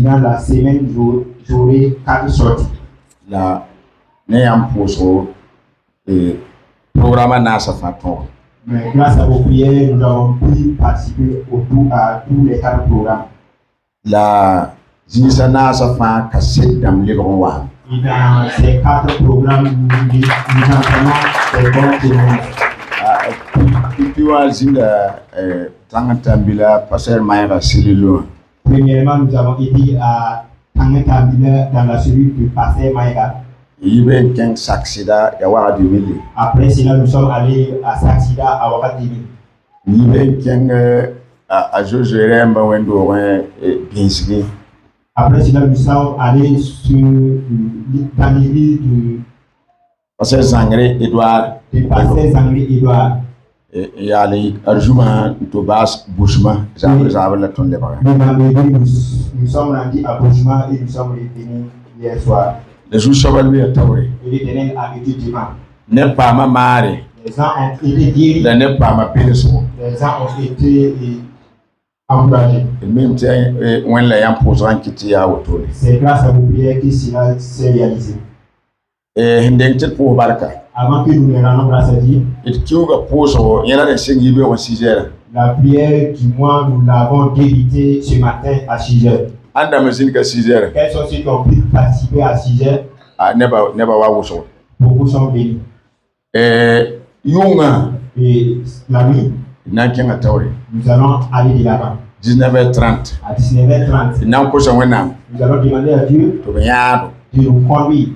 dans la semaine, j'aurai 4 sorties. La n'ayant posé et programme NASA Faton. Mais grâce à vos prières, nous avons pu participer à tous les 4 programmes. La Zinisa NASA Fan cassette dans le livre. Et dans ces 4 programmes, nous entraînons des bons témoignages. Puis, Zinda Tangantambila, Passer Maïra Sililo. Premièrement, nous avons été à Tangantambila dans la cellule du Passer Maïra. Il y a un Saksida, Yawara du Mili. Après cela, nous sommes allés à Saksida, à Wakatini. Il y a un Josué Mbawendo, Binsgi. Après cela, nous sommes allés dans les villes du Passer Zangre, Edouard. Passer Zangre, Edouard. Et allez, Arjuma, Tobas, Bouchma, j'avais la tonne de bras. Nous sommes rendus à Bouchma et nous sommes revenus hier soir. Les jours chevalus à Tauré. Et les ténèbres avaient été dimanche. N'est pas ma mare. Les gens ont été guéris. N'est pas ma pédestre. Les gens ont été encouragés. Et même si on l'a imposé qui t'y a autour. C'est grâce à vos prières que cela s'est réalisé. Et Hindent pour Baraka. Avant que nous ne rendons grâce à Dieu, et tu as posé, il y a des signes qui ont 6 heures. La prière du mois, nous l'avons débutée ce matin à 6 heures. Andamazine que 6 heures. Quels sont ceux qui ont pu participer à 6 heures? Ah, never was. Beaucoup sont bénis. Et Yunga, Et la nuit, Nankin à Tauré. nous allons aller de l'avant. 19h30. À 19h30, Nous allons demander à Dieu de nous conduire,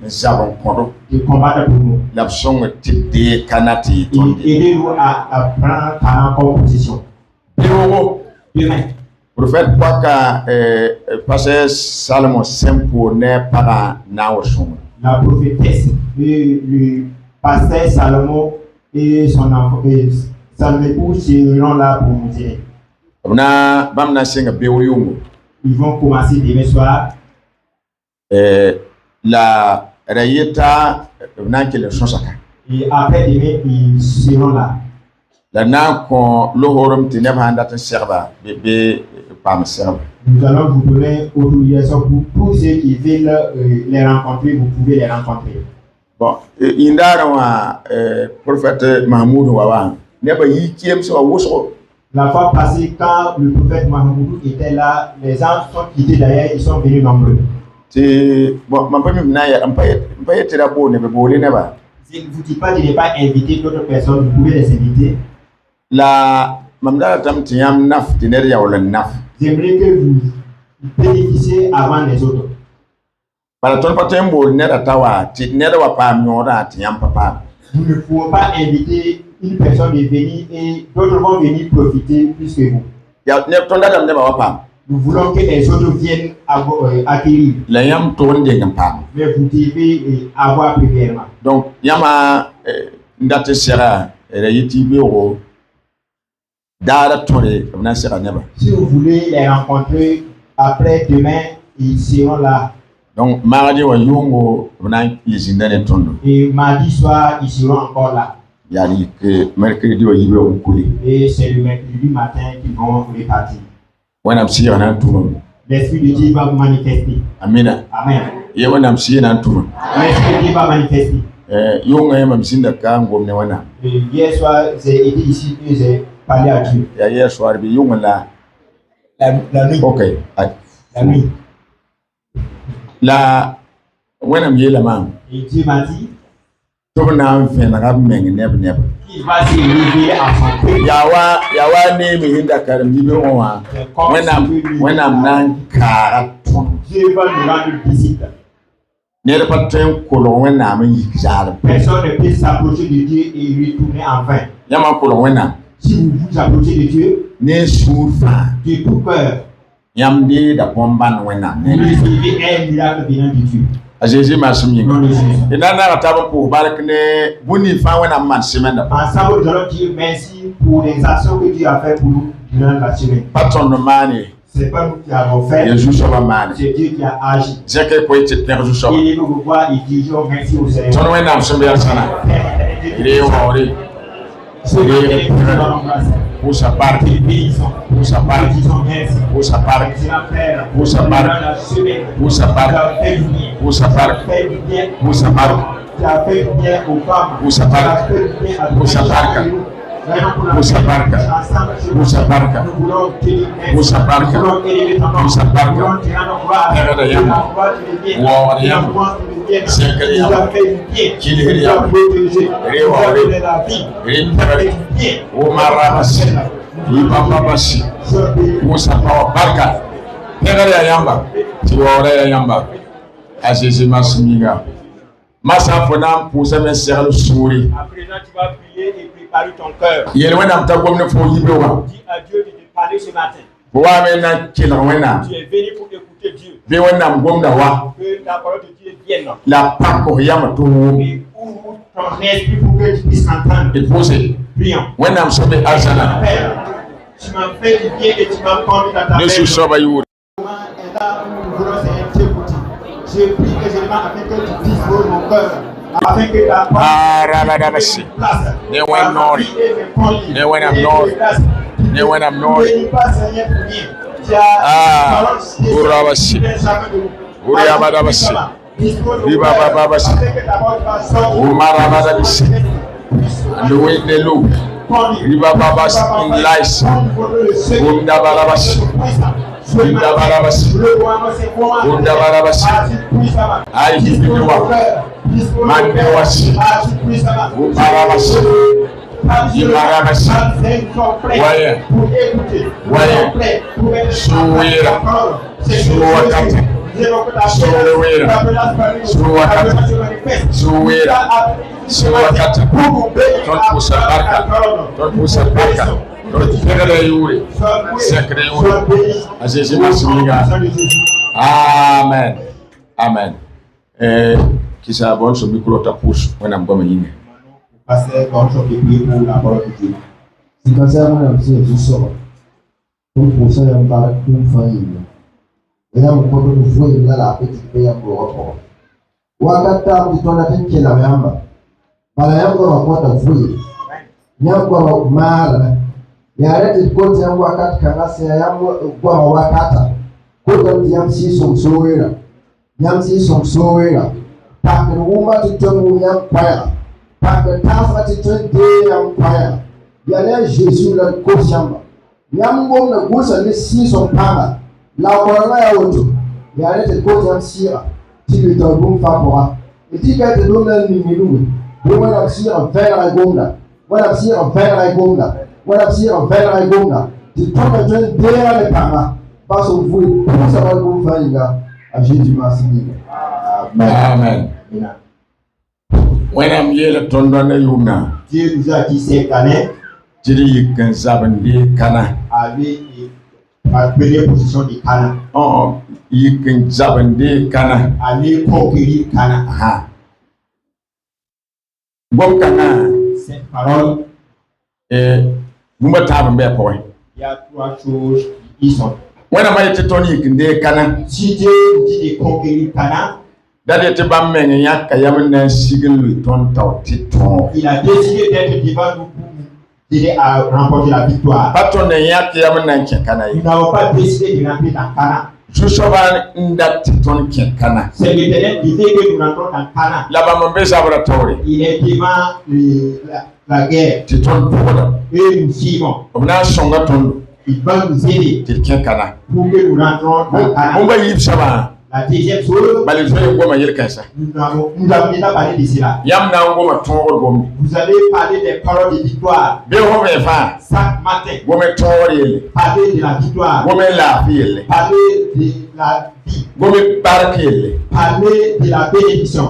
de combattre pour nous. L'absence type de Kanati. Et aider-nous à prendre ta composition. Demain. Prophète Paka, Pasteur Salomon Sempo n'est pas Naoshon. La prophétesse, le pasteur Salomon et son enfant, son épouse seront là pour nous aider. Ils vont commencer demain soir. La Rayeta Nankele Sonsaka. Et après demain, ils seront là. La Nankon Lohorum Tinebanda Serva, bébé Pam Serva. Nous allons vous donner autorisation pour tous ceux qui veulent les rencontrer, vous pouvez les rencontrer. Bon, Indara, prophète Mahmoud Wawa, n'est-ce Yikiem sur Wusro. La fois passée, quand le prophète Mahmoud était là, les gens sont quittés d'ailleurs, ils sont venus nombreux. Bon, ma première naya, on peut être là pour ne pas. Si vous ne dites pas de ne pas inviter d'autres personnes, vous pouvez les inviter. La Mamda Tamtiam Naf, Tineria ou le Naf. J'aimerais que vous bénéficiez avant les autres. Par ton patembo, Neratawa, Tinera Pam Nora, Tiam Papa. Vous ne pouvez pas inviter une personne de venir et d'autres vont venir profiter plus que vous. Nous voulons que les autres viennent acquérir. Mais vous devez avoir premièrement. Donc, Yama Ndate Sera, Rayitibio, Dara Tore, Nasera Neba. Si vous voulez les rencontrer après demain, ils seront là. Donc, mardi ou Yongo, ils y tondo. Et mardi soir, ils seront encore là. Il y a que mercredi ou Yves Kouli. Et c'est le mercredi matin qu'ils vont repartir. L'Esprit de Dieu va vous manifester. Amen. Amen. Et on a si un tour. L'Esprit de Dieu va manifester. Hier soir, j'ai été ici et j'ai parlé à Dieu. Hier soir, la nuit. Ok. La nuit. La Dieu m'a dit qu'il va se révéler à son peuple. Yawa name hinda karamibe owa. When I'm nan karaton. Dieu va nous rendre visite. N'est pas très colon when I'm yixal. Personne ne peut s'approcher de Dieu et retourner en vain. Yama colon when I'm. Si vous vous approchez de Dieu, ne sourfa. De tout cœur. Yamdi da bomban when I'm. Vous recevez un miracle venant de Dieu. Jésus m'a soumis. Et là, pour Barkne, Bouni Fan, when I'm man, semaine. Ensemble, nous allons dire merci pour les actions que Dieu a fait pour nous durant la semaine. Pas ton mani. C'est pas nous qui avons fait. C'est Dieu qui a agi. C'est que quoi, tu te rejoins. Il nous voit et disons merci au Seigneur. Ton when I'm Sana. Il est au Puxa barca, puxa barca, puxa barca, puxa barca, puxa barca, puxa barca, puxa barca, puxa barca, puxa barca, puxa barca, puxa barca, puxa barca, puxa barca, terra da yama, uau yama, secre yama, kili yama, rewa re, o marabasi, ibababasi, puxa barca, terra da yamba, tiwara yamba, azizi masiminga, masa fona puxa me serre souri. Préparer ton cœur. Dis à Dieu de te parler ce matin. Tu es venu pour écouter Dieu. Que la parole de Dieu vienne. Et ouvre ton esprit pour que tu puisses entendre. Prions. Père, tu m'as fait du bien et tu m'as conduit dans ta maison. Je prie que je demande afin que tu disposes mon cœur. Afin que ta parole place. Amen. Amen. Kisha bon so micro ta push when I'm going in. Pasteur, quand je prie pour la parole de Dieu. Si quand ça m'a dit je sors. Pour ça on va tout faire. Et là on peut nous voir là la petite paix pour rapport. Wakati mtona tikela yamba. Bala yangu wakota vuyi. Yangu mara. Yarete kote yangu wakati kangasi yangu kwa wakata. Kote mtiamsi somsoera. Yamsi somsoera. Pak rumah tutumu yang paya. Pak tafa tutumu yang paya. Yale Jésus la koshamba. Yambo na gusa ni si sompanga. La korona ya woto. Yarete kote yamsira. Tili tabum fapora. Etika te dona ni milume. Wana msira vera gonda. Wana msira vera gonda. Wana msira vera gonda. Titoka twen dera le panga. Paso vui pusa ba bum fainga. A Jésus masinga. Amen. When I'm here to Yuna, Dieu nous a dit cette année, Jiri can Zabandi Kana. Avec la première position de Cana. Oh, you can Zabandi Kana. Aller conquérir Cana. Ah. Bon Kana. Cette parole, vous me t'avez bien pour. il y a trois choses qui sont. When I'm at Tony Kana. Si Dieu dit de conquérir Cana, il a décidé d'être devant nous pour aider à remporter la victoire. Nous n'avons pas décidé de rentrer dans Cana. C'est l'Éternel qui fait que nous rentrons dans Cana. Il est devant la guerre. Et nous suivons. Il va nous aider pour que nous rentrons dans Cana. La deuxième chose, nous avons déjà parlé de cela. Vous allez parler des paroles de victoire. Chaque matin, parlez de la victoire. Parlez de la vie. Parlez de la bénédiction.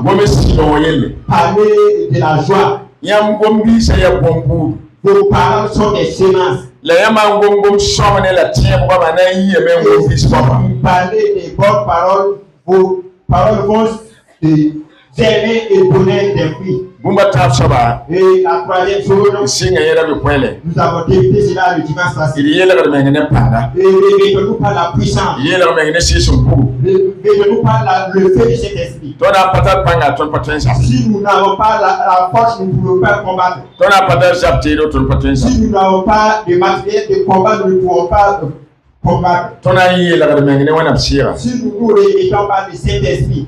Parlez de la joie. Vos paroles sont des semences. Parlez des bonnes paroles, vos paroles vont aimer et donner des fruits. Et la troisième chose, nous avons débuté cela le dimanche passé. Et revêtons-nous par la puissance. Revêtons-nous par le feu de cet esprit. Si nous n'avons pas la force, nous ne pouvons pas combattre. Si nous n'avons pas de matériel de combat, nous ne pouvons pas combattre. Si nous nous remettons par le Saint-Esprit,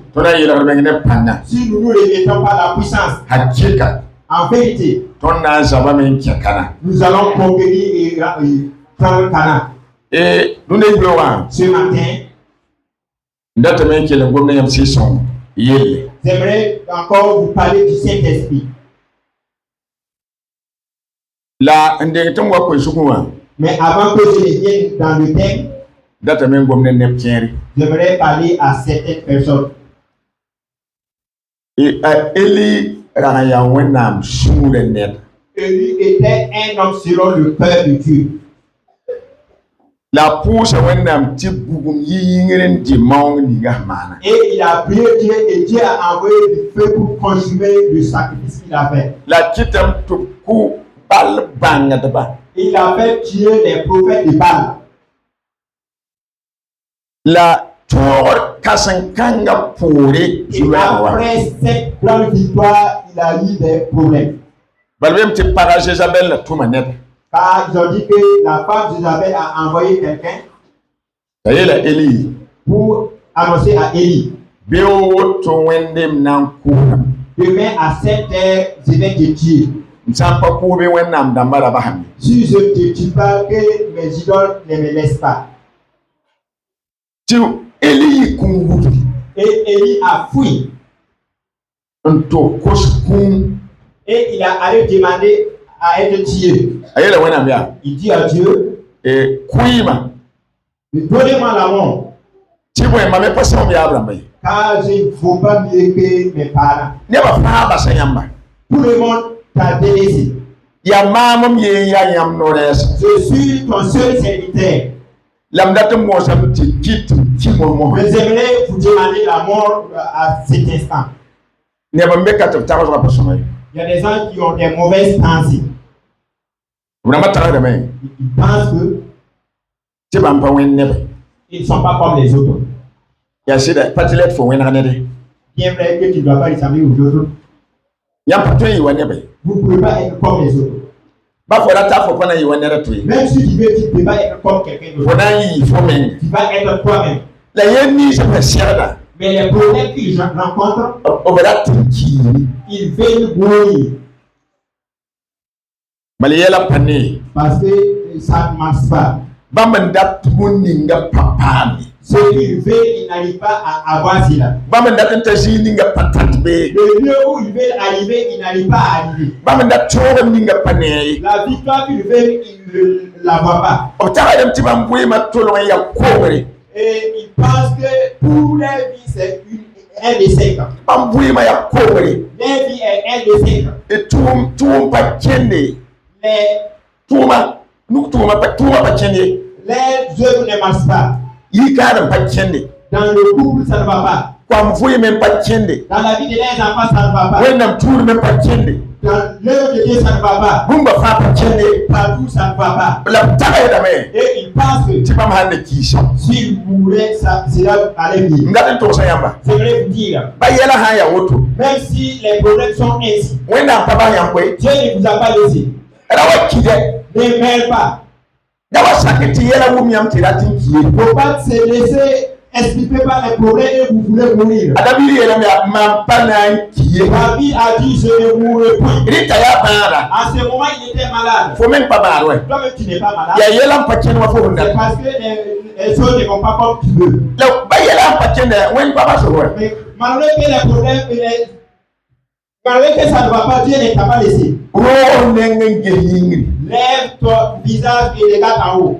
si nous nous remettons par la puissance, en vérité, nous allons conquérir et prendre Canaan. Et nous ce matin, j'aimerais encore vous parler du Saint-Esprit. Mais avant que je ne vienne dans le thème, j'aimerais parler à certaines personnes. Élie était un homme selon le cœur de Dieu. La pousse Et il a prié Dieu et Dieu a envoyé du feu pour consumer le sacrifice qu'il a fait. Il a fait tuer les prophètes de Baal. Et après cette grande victoire, il a eu des problèmes. Car ils ont dit que la femme d'Isabelle a envoyé quelqu'un pour annoncer à Élie. Demain à 7h, je vais te tuer. Si je ne te tue pas, que mes idoles ne me laissent pas. Et Élie a fui. Et il a allé demander à être tué. Il dit à Dieu, donnez-moi la mort. Car je ne faut pas mieux que mes parents. Tout le monde t'a délaissé. Je suis ton seul serviteur. Mais j'aimerais vous demander la mort à cet instant. Il y a des gens qui ont des mauvaises pensées. Ils pensent qu'ils ne sont pas comme les autres. Bien vrai que tu ne dois pas ressembler aux autres. Vous ne pouvez pas être comme les autres. Même si tu veux, tu ne peux pas être comme quelqu'un d'autre. Tu vas être toi-même. Mais les problèmes qu'ils rencontrent, ils veulent mourir. Parce que ça ne marche pas. Ce qu'il veut, il n'arrive pas à avoir cela. Le lieu où il veut arriver, il n'arrive pas à arriver. La victoire qu'il veut, il ne la voit pas. Et il pense que pour leur vie, c'est un des 5 ans. Leur vie est un des 5 ans. Les œuvres ne marchent pas. Dans le couple, ça ne va pas. Dans la vie de leurs enfants, ça ne va pas. Dans l'œuvre de Dieu, ça ne va pas. Partout, ça ne va pas. Et ils pensent que s'ils mouraient, cela allait mieux. J'aimerais vous dire, même si les problèmes sont ainsi, Dieu ne vous a pas laissé. Ne mêle pas. Il ne faut pas se laisser expliquer par les problèmes et vous voulez mourir. David a dit je ne mourrai pas. À ce moment il était malade. Toi-même tu n'es pas malade. C'est parce que les choses ne vont pas comme tu veux. Mais malgré que les problèmes malgré que ça ne va pas, Dieu ne t'a pas laissé. Lève ton visage et regarde en haut.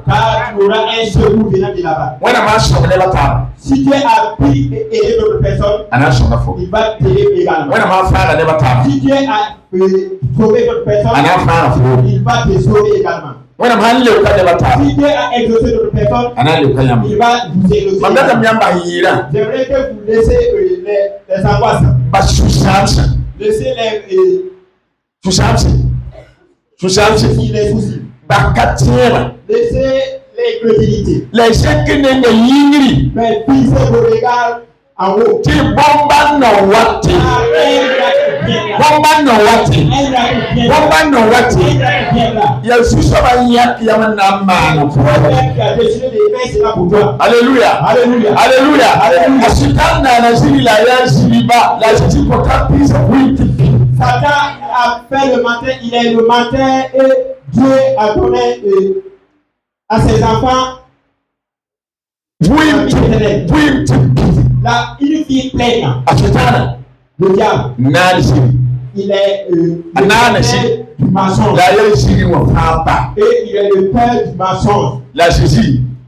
Car tu auras un secours venant de là-bas. Si Dieu a pris et aidé d'autres personnes, il va t'aider également. Si Dieu a sauvé d'autres personnes, il va te sauver également. When I'm handling le cas de bataille. Si Dieu a exaucé notre personne, il va vous exaucer. J'aimerais que vous laissez les angoisses. Laissez les soucis. Laissez les crédilités. Mais visez vos regards en haut. Alléluia. Satan a fait le matin, il est le matin et Dieu a donné à ses enfants une vie pleine. Le diable, il est du mensonge. Et il est le père du mensonge.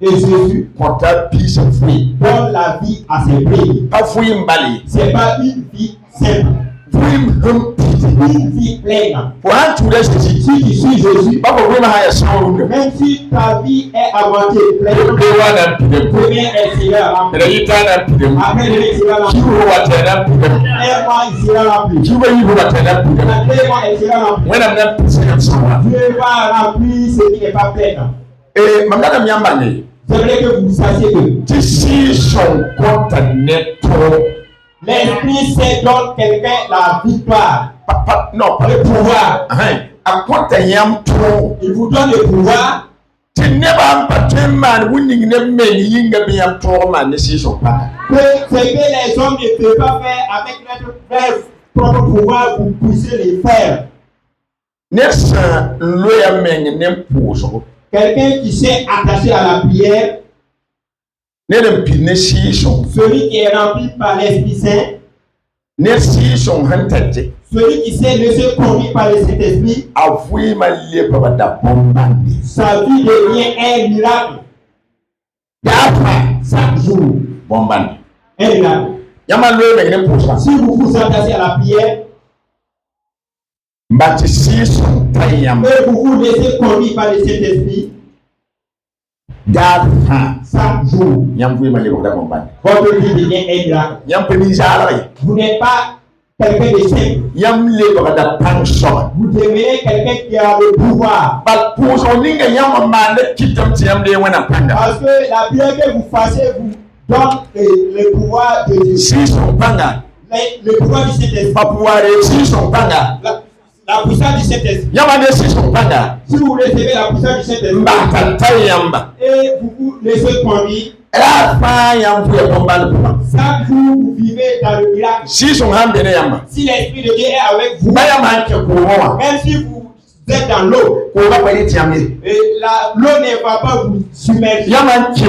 Et Jésus donne la vie à ses pays. C'est pas une vie simple. Une vie pleine. Si tu suis Jésus, même si ta vie est à moitié pleine, premier est Seigneur rempli. Après le Seigneur rempli. Un mois il sera rempli. Deux mois il sera rempli. Dieu va remplir ce qui n'est pas plein. J'aimerais que vous sachiez que l'Esprit se donne quelqu'un la victoire. Non, le pouvoir. Il vous donne le pouvoir. C'est que les hommes ne peuvent pas faire avec leur propre pouvoir, vous poussez les faire. Quelqu'un qui s'est attaché à la prière, celui qui est rempli par l'Esprit Saint, celui qui s'est laissé conduire par le Saint-Esprit, sa vie devient un miracle. Chaque jour, un miracle. Si vous vous attachez à la prière, et vous vous laissez conduire par le Saint-Esprit, chaque jour, votre vie devient un miracle. Vous n'êtes pas quelqu'un de simple. Vous devenez quelqu'un qui a le pouvoir. Parce que la prière que vous fassiez vous donne le pouvoir de Dieu. Le pouvoir du Saint-Esprit. La puissance du Saint-Esprit. Si vous recevez la puissance du Saint-Esprit et vous vous laissez conduire, chaque jour vous vivez dans le miracle. Si l'Esprit de Dieu est avec vous, même si vous êtes dans l'eau, l'eau ne va pas vous submerger. Si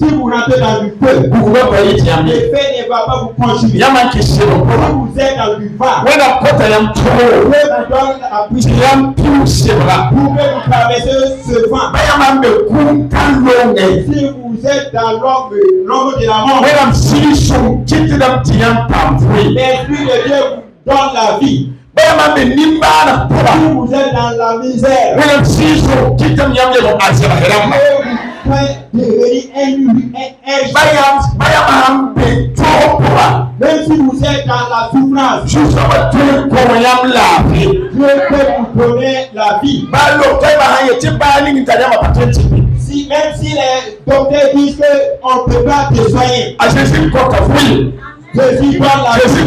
vous rentrez dans du feu, le feu ne va pas vous consumer. Si vous êtes dans du vent, Dieu vous donne la puissance pour que vous traversez ce vent. Si vous êtes dans l'ombre de la mort, l'Esprit de Dieu vous donne la vie. Si vous êtes dans la misère, même si vous êtes dans la souffrance, Dieu peut vous donner la vie. Même si les docteurs disent qu'on ne peut pas te soigner, Jésus donne la vie. Jésus donne la vie.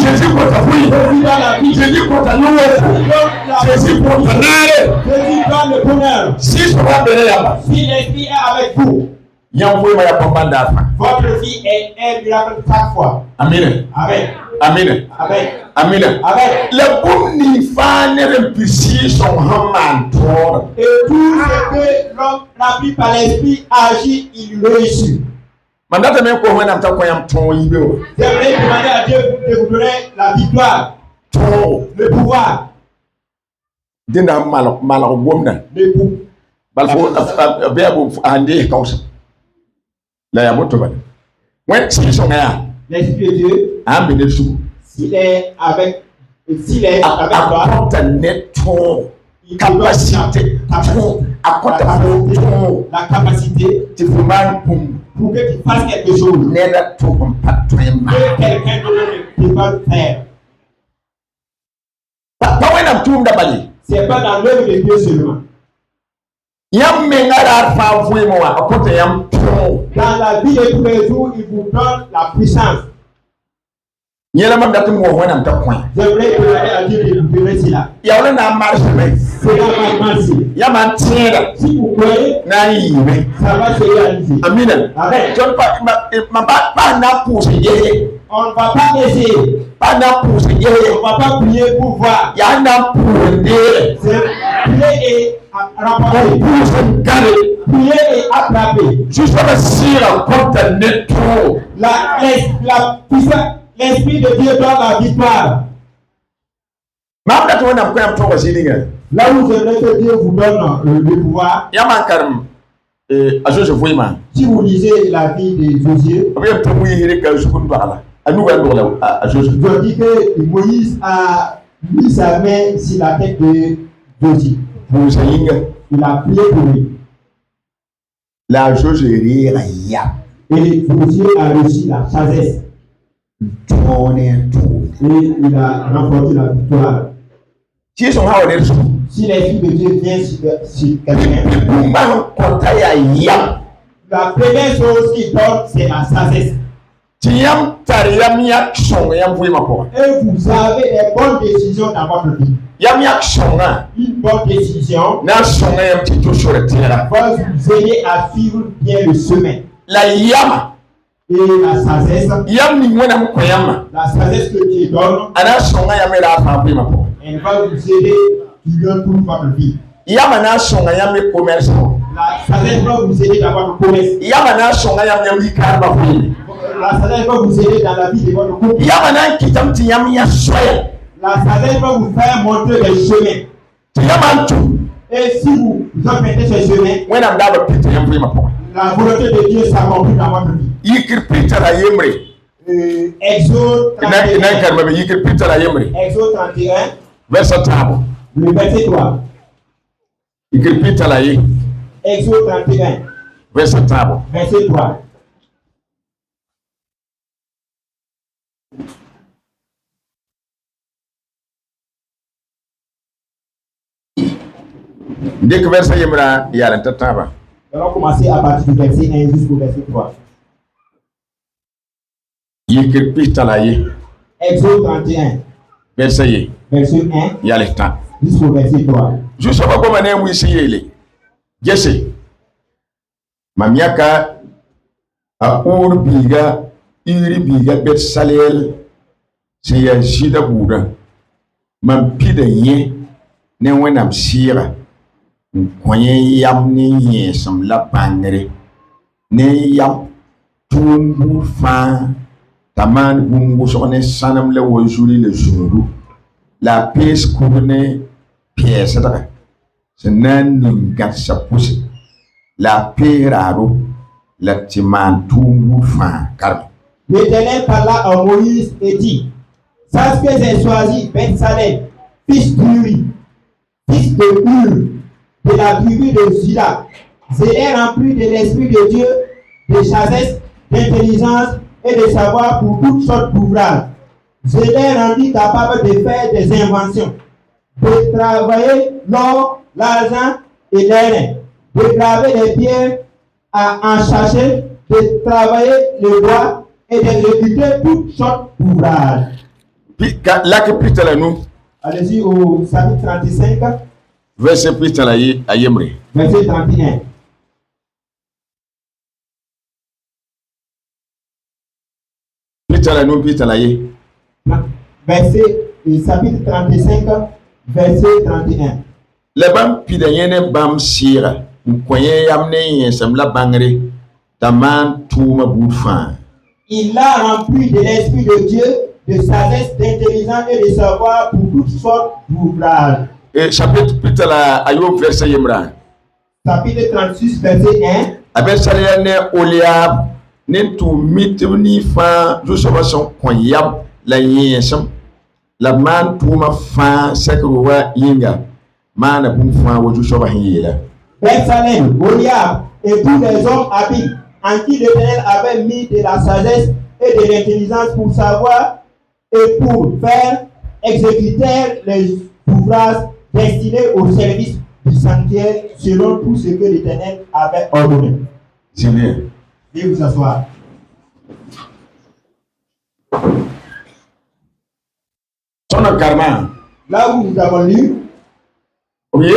Jésus donne la vie. Jésus donne le bonheur. Si l'Esprit est avec vous, votre vie est un miracle chaque fois. Amen. Amen. Amen. Amen. Amen. Amen. Le bon nifane pisi son haman tor. Et tout ce que l'homme rempli par l'Esprit agit, il réussit. Mandate même quoi on entend quand ton yibe. J'aimerais demander à Dieu de vous donner la victoire, le pouvoir. Dina malak gomna. Le pouvoir. Balfo beabo ande kausa. La ya moto ba. Ouais, si son ya. L'Esprit de Dieu, s'il est avec toi, capacité la capacité pour que tu fasses quelque chose que quelqu'un d'autre ne peut pas faire. C'est pas dans l'œuvre de Dieu seulement. Dans la vie de tous les jours, il vous donne la puissance. J'aimerais demander à Dieu de nous donner cela. C'est la marche. Si vous croyez, ça va se réaliser. Amen. On ne va pas essayer. On ne va pas prier pour voir. C'est prier et remporter. Prier et attraper. La puissance. L'Esprit de Dieu donne la victoire. Là où j'aimerais que Dieu vous donne le pouvoir. Si vous lisez la vie de Josué, je dis que Moïse a mis sa main sur la tête de Josué. Il a prié pour lui. Et Josué a reçu la sagesse. Et il a remporté la victoire. Si l'Esprit de Dieu vient sur quelqu'un, la première chose qu'il donne, c'est la sagesse. Et vous avez des bonnes décisions dans votre vie. Une bonne décision va vous aider à suivre bien le chemin. Et la sagesse que Dieu donne, elle va vous aider durant toute votre vie. La sagesse va vous aider dans votre commerce. La sagesse va vous aider dans la vie de votre couple. La sagesse va vous faire montrer des chemins. Et si vous empruntez ce chemin, la volonté de Dieu s'accomplit dans votre vie. Exode 31. Exode 31. Verset 3. Le verset 3. Exode 31. Verset 3. Verset 3. Dès que verset yemra ya la tataba. On va commencer à partir du verset 1 jusqu'au verset 3. Exode 31. Verset 1 ya le temps. Jusqu'au verset 3. Je sais pas comment on ici yele. Jesse. Mamiaka a ur biga iri biga bet salel c'est ya jida buda. Mam pide yen ne wenam sira. Kwenye yam ni yesam la pangre ne yam tumbu fa taman bungu sone sanam le wojuri le jouru la pièce courne pièce da senan ningat sa pousse la piraro la timan tumbu fa kar. L'Éternel parla à Moïse et dit: sache que j'ai choisi Ben-Salem, fils d'Uri, fils de Hur, de la tribu de Juda. Je l'ai rempli de l'Esprit de Dieu, de sagesse, d'intelligence et de savoir pour toutes sortes d'ouvrages. Je l'ai rendu capable de faire des inventions, de travailler l'or, l'argent et l'airain, de graver des pierres à en chercher, de travailler le bois et d'exécuter toutes sortes d'ouvrages. Allez-y au chapitre 35. Verset Verset 31. Verset chapitre 35, verset 31. Le bam pidanyene bam sira, mkoye yamne yensam la bangre, taman touma boufan. Il l'a rempli de l'Esprit de Dieu, de sagesse, d'intelligence et de savoir pour toutes sortes d'ouvrages. Et chapitre verset yemra. Chapitre 36, verset 1. Avec salene oliab, nentu mituni fa, justement koyab la yensam, la man touma fa sekruwa yinga. Mana bumfa woju shoba hiyela. Bethsalem, Goliath et tous les hommes habiles en qui l'Éternel avait mis de la sagesse et de l'intelligence pour savoir et pour faire exécuter les ouvrages destinés au service du sanctuaire selon tout ce que l'Éternel avait ordonné. C'est bien. Veuillez vous asseoir. Son karma. Là où nous avons lu, Ils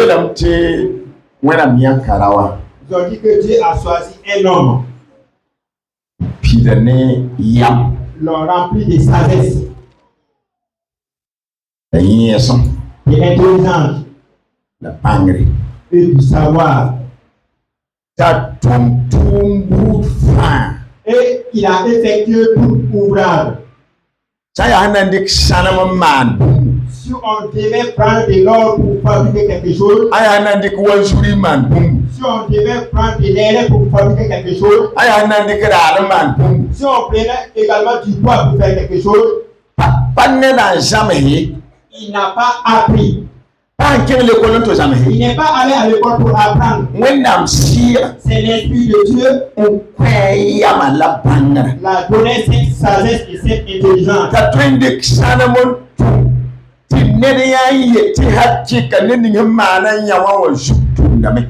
ont dit que Dieu a choisi un homme, l'ont rempli de sagesse, de l'intelligence et du savoir. Et il a effectué tout ouvrage. Si on devait prendre de l'or pour fabriquer quelque chose, si on devait prendre de l'air pour fabriquer quelque chose, si on prenait également du bois pour faire quelque chose, il n'a pas appris. Il n'est pas allé à l'école pour apprendre. C'est l'Esprit de Dieu la donné cette sagesse et cette intelligence.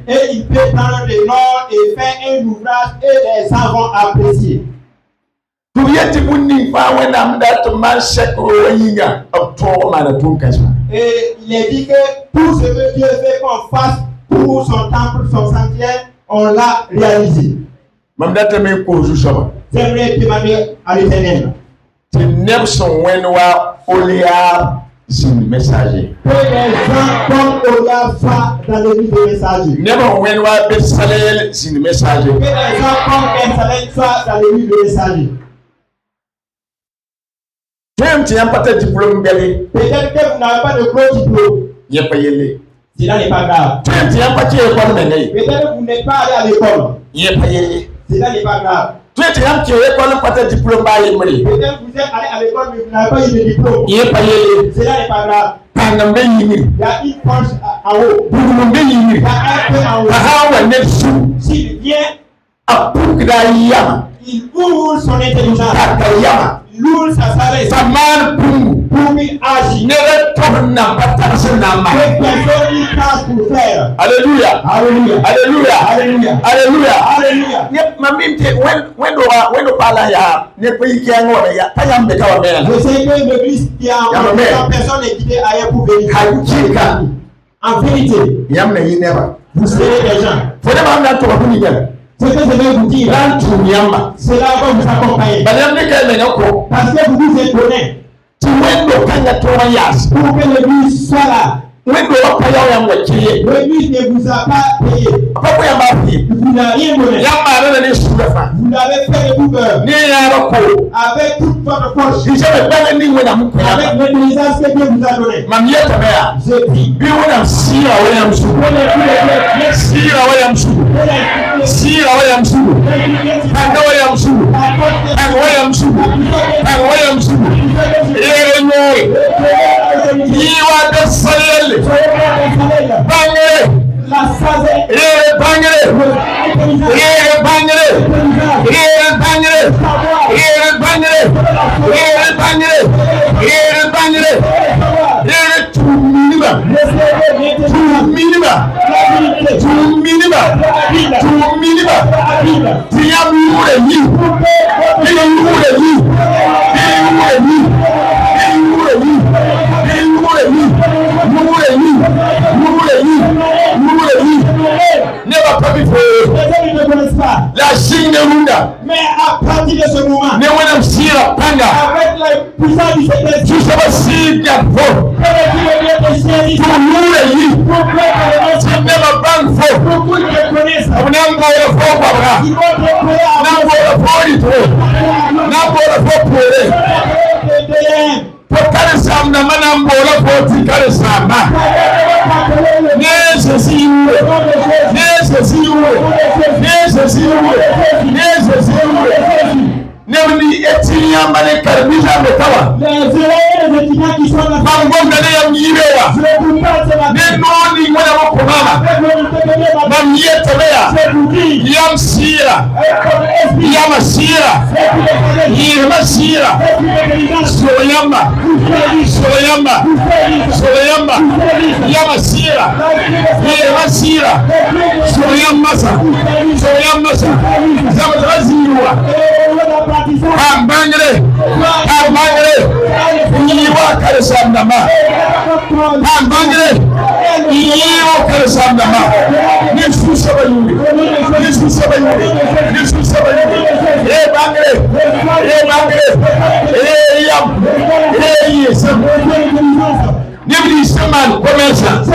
Et il peut prendre de l'or et faire un ouvrage et les gens vont apprécier. Et il est dit que tout ce que Dieu fait qu'on fasse pour son temple, son sanctuaire, on l'a réalisé. J'aimerais demander à l'Éternel que les gens comme Oliab soient dans le livre de messagers. Que les gens comme Bethsalel soient dans le livre de messagers. Peut-être que vous n'avez pas de gros diplôme. Cela n'est pas grave. Peut-être que vous n'êtes pas allé à l'école. Cela n'est pas grave. Peut-être que vous êtes allé à l'école mais vous n'avez pas eu de diplôme. Cela n'est pas grave. Il y a une force en haut. Il y a un peu en haut. S'il vient, il ouvre son intelligence. Il ouvre sa sagesse. Pour lui agir. Personne n'y passe pour faire. Alléluia. Alléluia. Alléluia. Alléluia. Alléluia. Alléluia. Je sais que l'église qui a en personne est guidée ailleurs pour venir. En vérité, vous serez des gens. Ce que je vais vous dire, cela va vous accompagner. Parce que vous vous êtes donné pour que l'église soit là. L'église ne vous a pas payé. Vous n'avez rien donné. Vous l'avez fait de vous-même. Avec toute votre force. Avec l'intelligence que Dieu vous a donnée. Je prie. La sagesse. La signe mais à partir de ce moment, avec la puissance du Seigneur, tu seras si gâteau. étudiants qui sont là. Je vous parle ce matin. Je vous dis.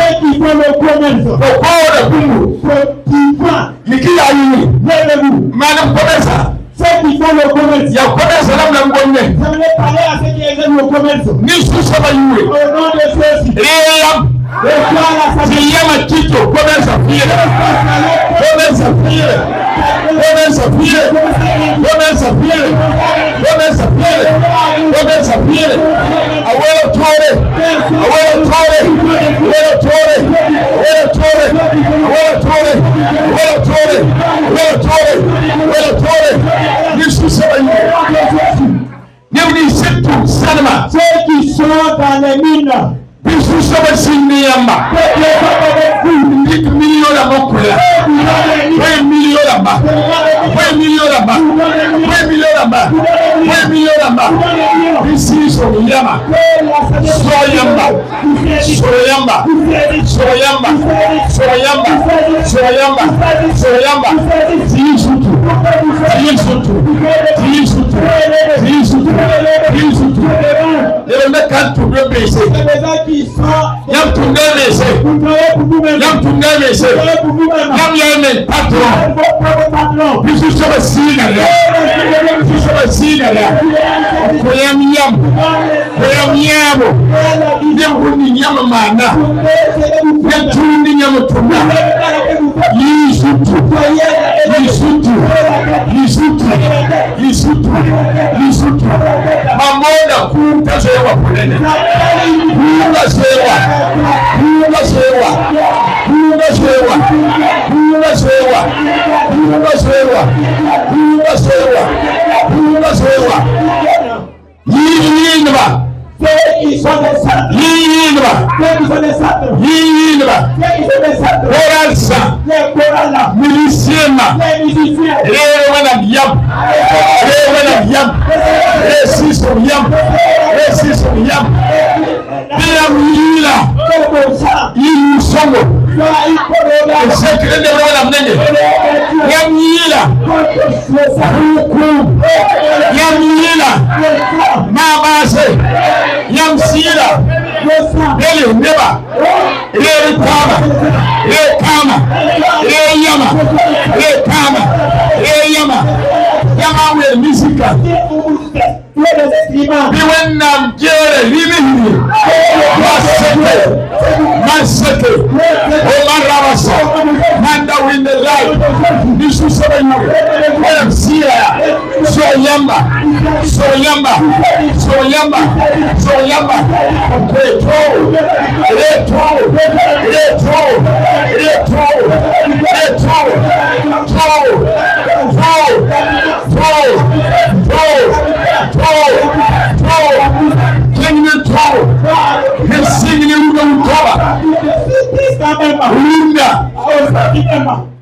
Ceux qui font le commerce, ceux qui font le commerce, je voulais parler à ceux qui aiment le commerce. Au nom de ceux-ci, ceux qui sont dans les mines,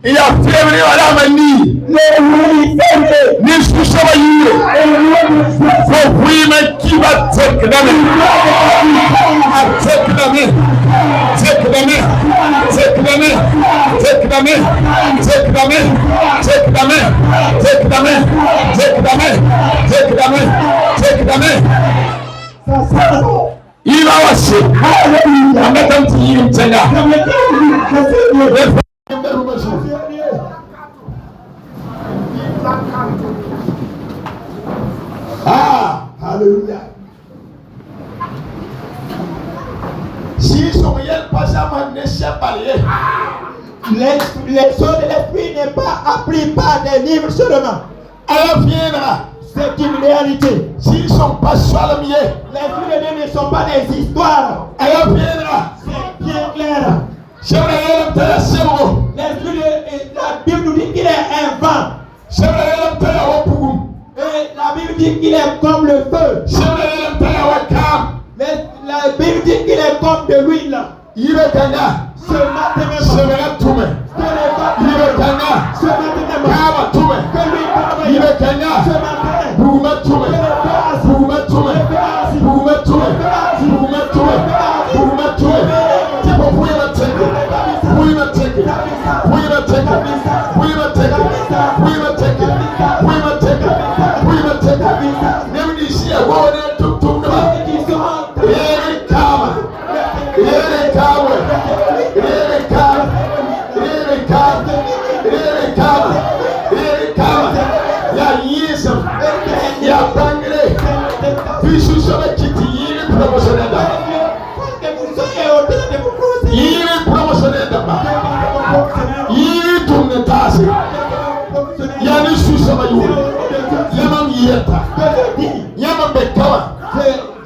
Il a fait à la manie. Qui va take them in? Take them in. Take them in. Take them in. Take them in. Take them in. Take them in. Take them in. Take them in. Take them in. Take them in. Il va aussi. En mettant une tena. Ah, alléluia. Si son yel passe à ma nation parler. Les sons de l'esprit n'est pas appris par des livres seulement. Elle viendra. C'est une réalité. S'ils ne sont pas solemniers, Les esprits de Dieu ne sont pas des histoires. elle viendra. C'est bien clair. L'esprit de la Bible nous dit qu'il est un vent. Et la Bible dit qu'il est comme le feu. La Bible dit qu'il est comme de l'huile. Ce matin même. Ce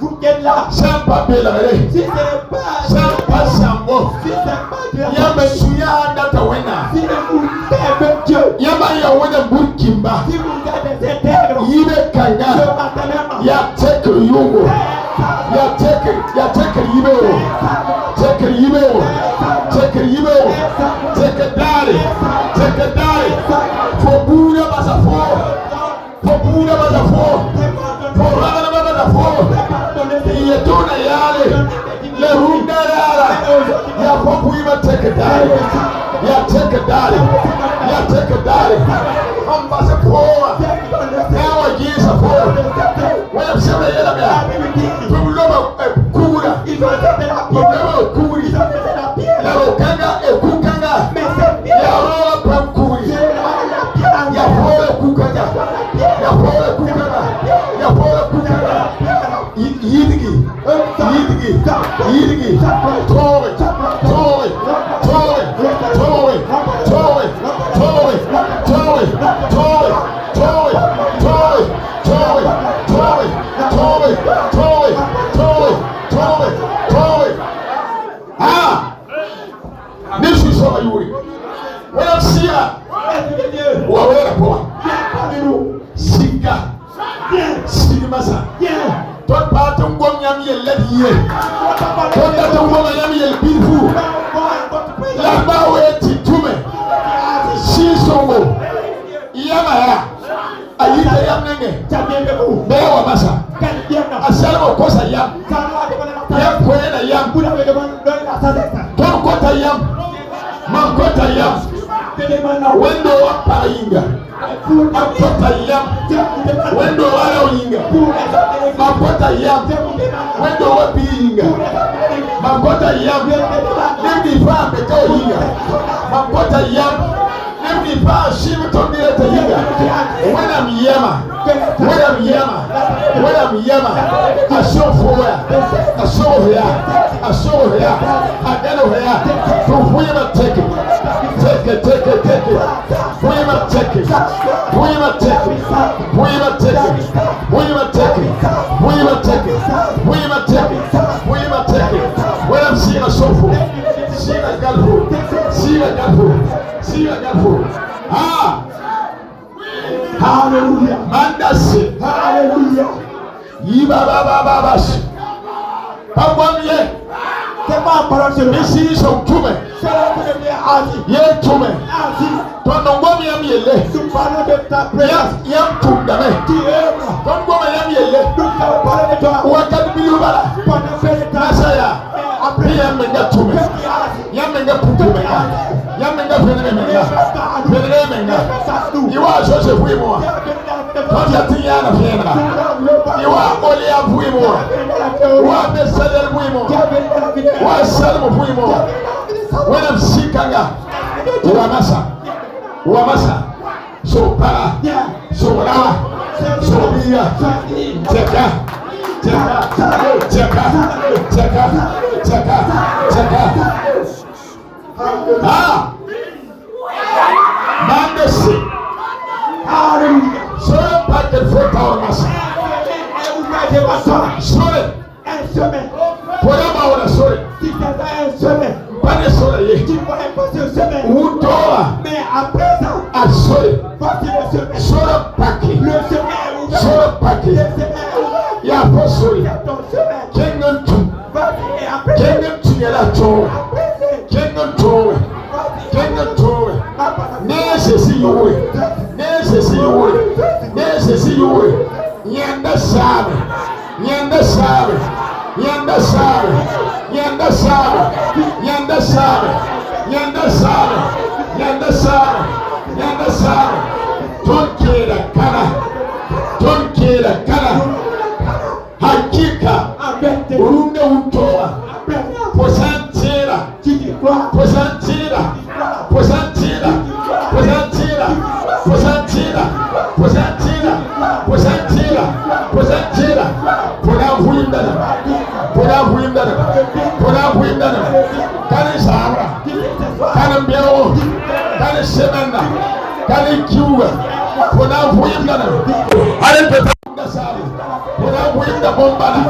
vous qui êtes là, si ce n'est pas si vous servez Dieu, si vous êtes intègre, ce matin même, Hallelujah. Mandasi. Hallelujah. Yibabababashi. Pabwamye. Kema parole de Ici sont tume. Ye tume. Tonongwami yamyele. Nous parlons de ta présence. Yam tundame. Tu aimes. Tonongwami yamyele. Nous parlons de toi. Wakati bilubala. Pendant que le temps. Nasaya. Après yamenga tume. Yamenga putumenga. Yamenga fenemenga. Fenemenga. Iwa Joseph Wimo. Tonja tiyana fena. Iwa Olia Wimo. Wa Besalel Wimo. Wa Salmo Wimo. Wena msikanga. Wamasa. Sopara. Sora. Sobia. Teka. Ah! Mandesi. So packet for power. Sorry. Whatever I want to sorry. Hakika urunde utoa posantira kani sabra kani mbeo kani semenda kani kiuga pona vuindana ale peta sali pona vuinda bombala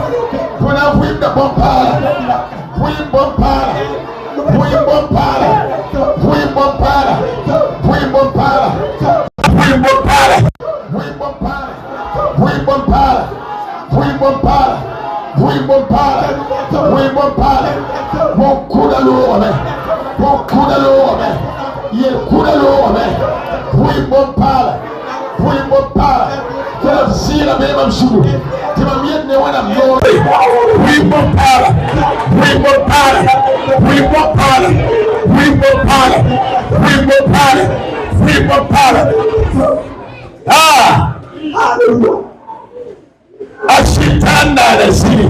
Ashitanda la siri.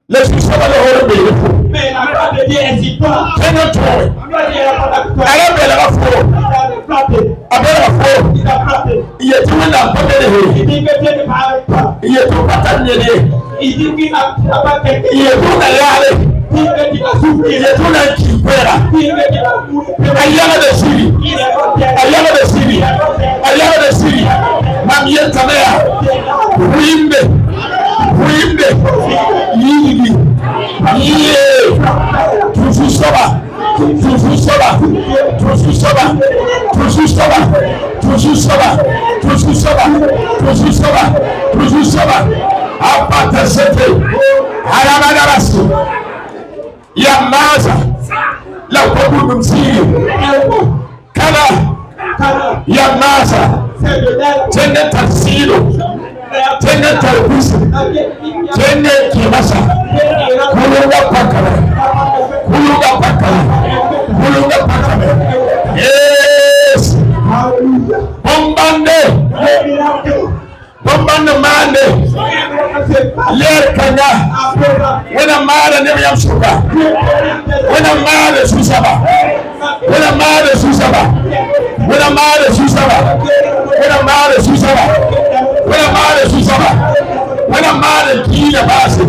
Laisse-moi savoir le rôle de Dieu. Mais la gloire de Dieu est si toi. C'est notre rôle. Elle a faux. Avec la faux. Il est tout là, pas de il dit que Dieu ne parle pas. Il est tout pas t'amener. Il dit qu'il n'a pas quelqu'un. Il est tout là. Il est tout là qui perd. Ailleurs de Syrie. Ailleurs de Syrie. Ailleurs de Syrie. Mamie Tamea. Wimbe. Yidi. Yé. Toujours soba. Apata sete. Alamadarasu. Yamaza. La kobu msiri. Kana. Yamaza. Tende tasiro. Tende talbisi. Tende kimasa. Kuluga pakala. Yes. Bombande mande. Ler kanya. Wena mara ne yam suka. Wena mara susaba. Wena mara susaba. Wena mara susaba. Wena mara susaba. Wena mara susaba. Wena mara kila basi.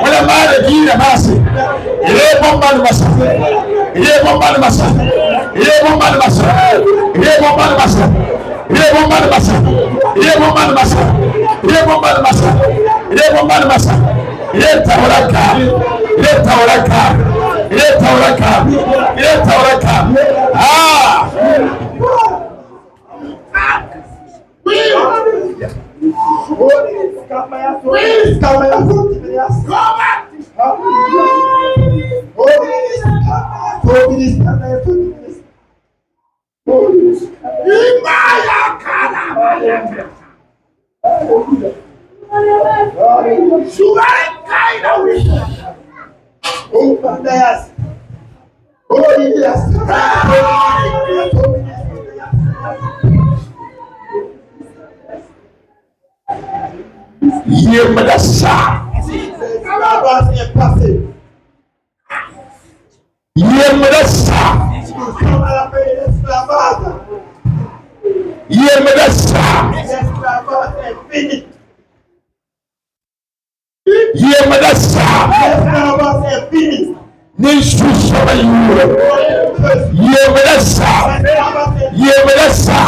Wena mara kila basi. Ile bombande masa. Ile bombande masa. Ile bombande masa. Ile bombande masa. Ile bombande masa. Ile bombande masa. Ile bombande masa. Ile bombande masa. Ile tauraka. Ile tauraka. Ile tauraka. Ile tauraka. Ah. Yemedasa. Yemedasa. Yemedasa. Yemedasa. Nishushaba yure. Yemedasa. Yemedasa.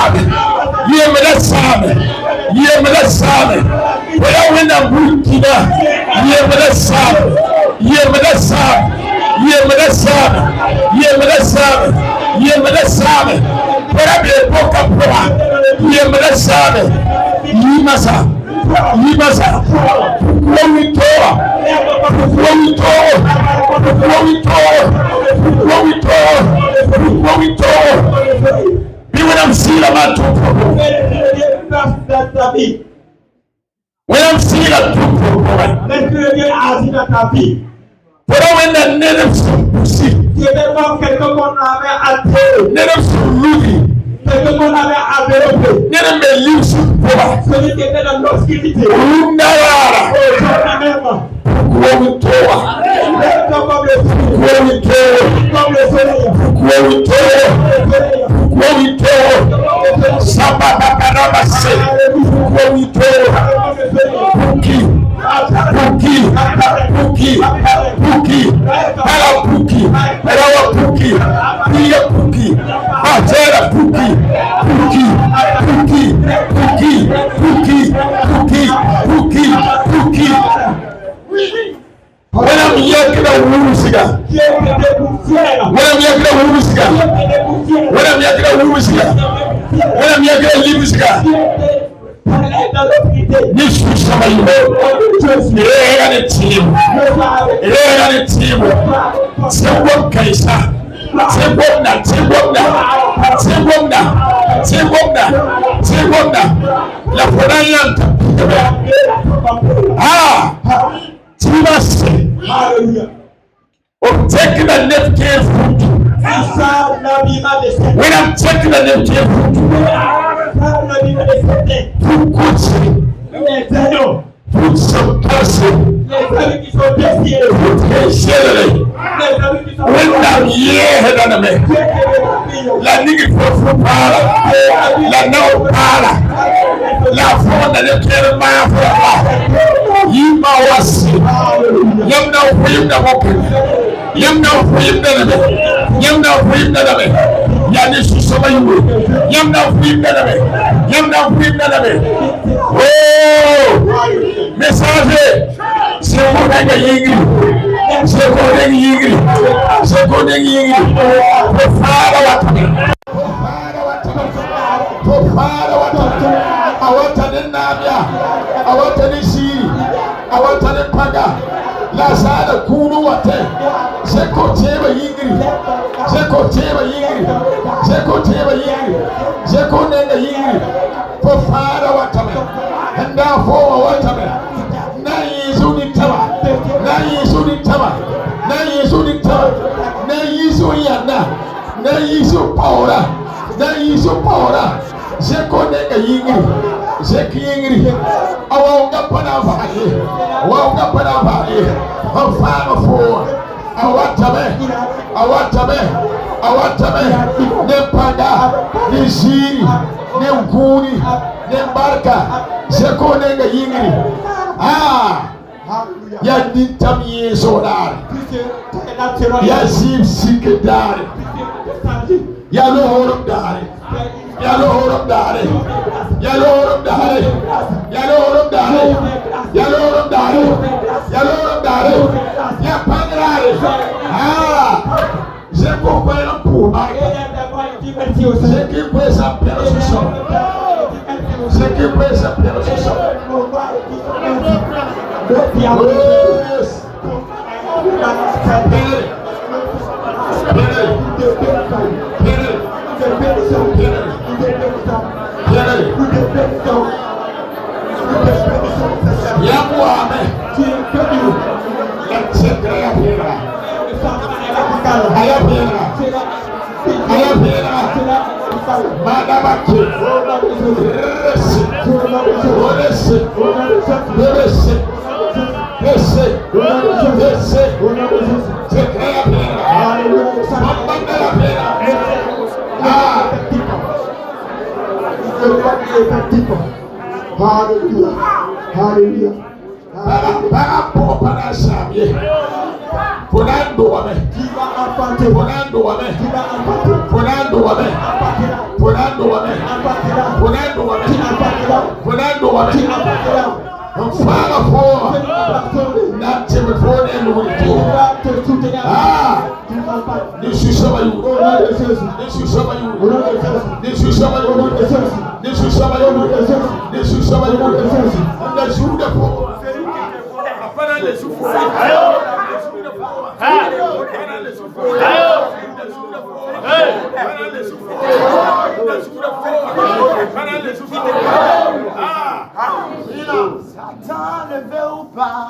Satan ne veut pas,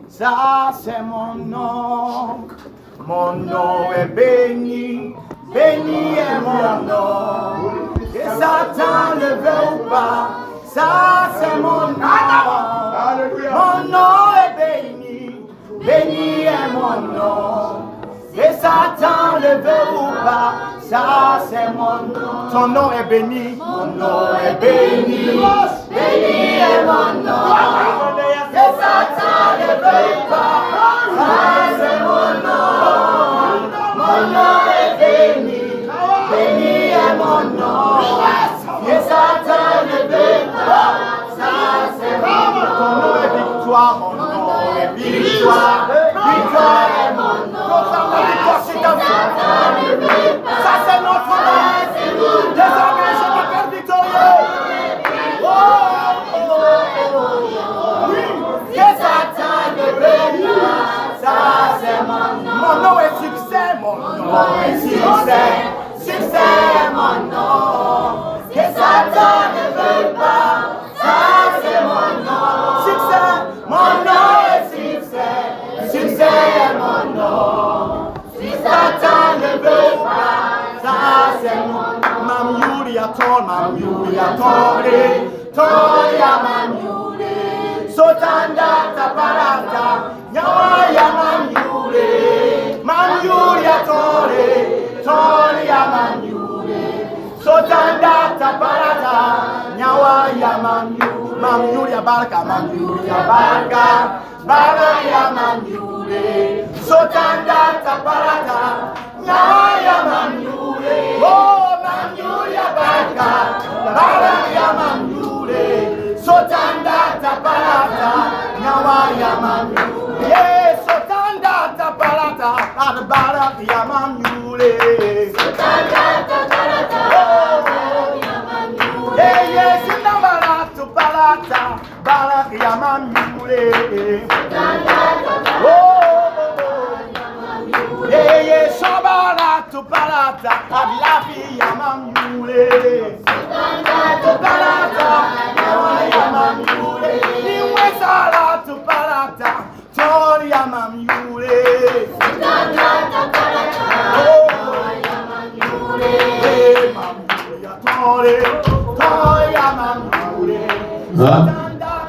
ça c'est mon nom. Mon nom est béni, béni est mon nom. Et Satan ne veut pas, ça c'est mon nom. Mon nom est béni, béni est mon nom. Et Satan ne veut pas, ça c'est mon nom. Ton nom est béni, mon nom est béni, béni est mon nom. Et Satan ne veut pas, ça c'est mon nom. Mon nom est béni, béni est mon nom. Et Satan ne veut pas, ça c'est mon nom. Ton nom est victoire, mon nom est victoire, victoire est mon nom. Ça c'est notre nom. Désormais je m'appelle victorieux. Oui, que Satan ne veut pas. Ça c'est mon nom. Mon nom est succès, mon nom est succès. Succès est mon nom. Que Satan ne veut pas. Ça c'est mon nom. Succès, mon nom est succès. Succès est mon nom. Si Satan ne veut pas, ça c'est mon nom. Mam Yuri a ton, Mam Yuri a Mam Yuri. Sotanda taparata, nyawa ya Mam Yuri. Mam Yuri a Mam Yuri. Sotanda taparata, nyawa ya Mam Yuri. Mam Yuri a barka, Mam Yuri a barka, barka ya Mam Yuri. Sotanda taparata, nyawa ya Mam Yuri. Oh, Mam Yuri a barka, barka ya Mam Yuri. Sotanda taparata, nyawa ya Mam Yuri. Yeah, Sotanda taparata, barka ya Mam Yuri. Sotanda taparata, barka ya Mam Yuri. Yeah, yeah, Sotanda taparata, barka ya Mam Yuri. Eye sobara tu palata, adlafi ya Mam Yuri. Tu palata, ya Mam Yuri. Niwe sara tu palata, tori ya Mam Yuri. Ya Mam Yuri. Mam Yuri ya tori ya Mam Yuri.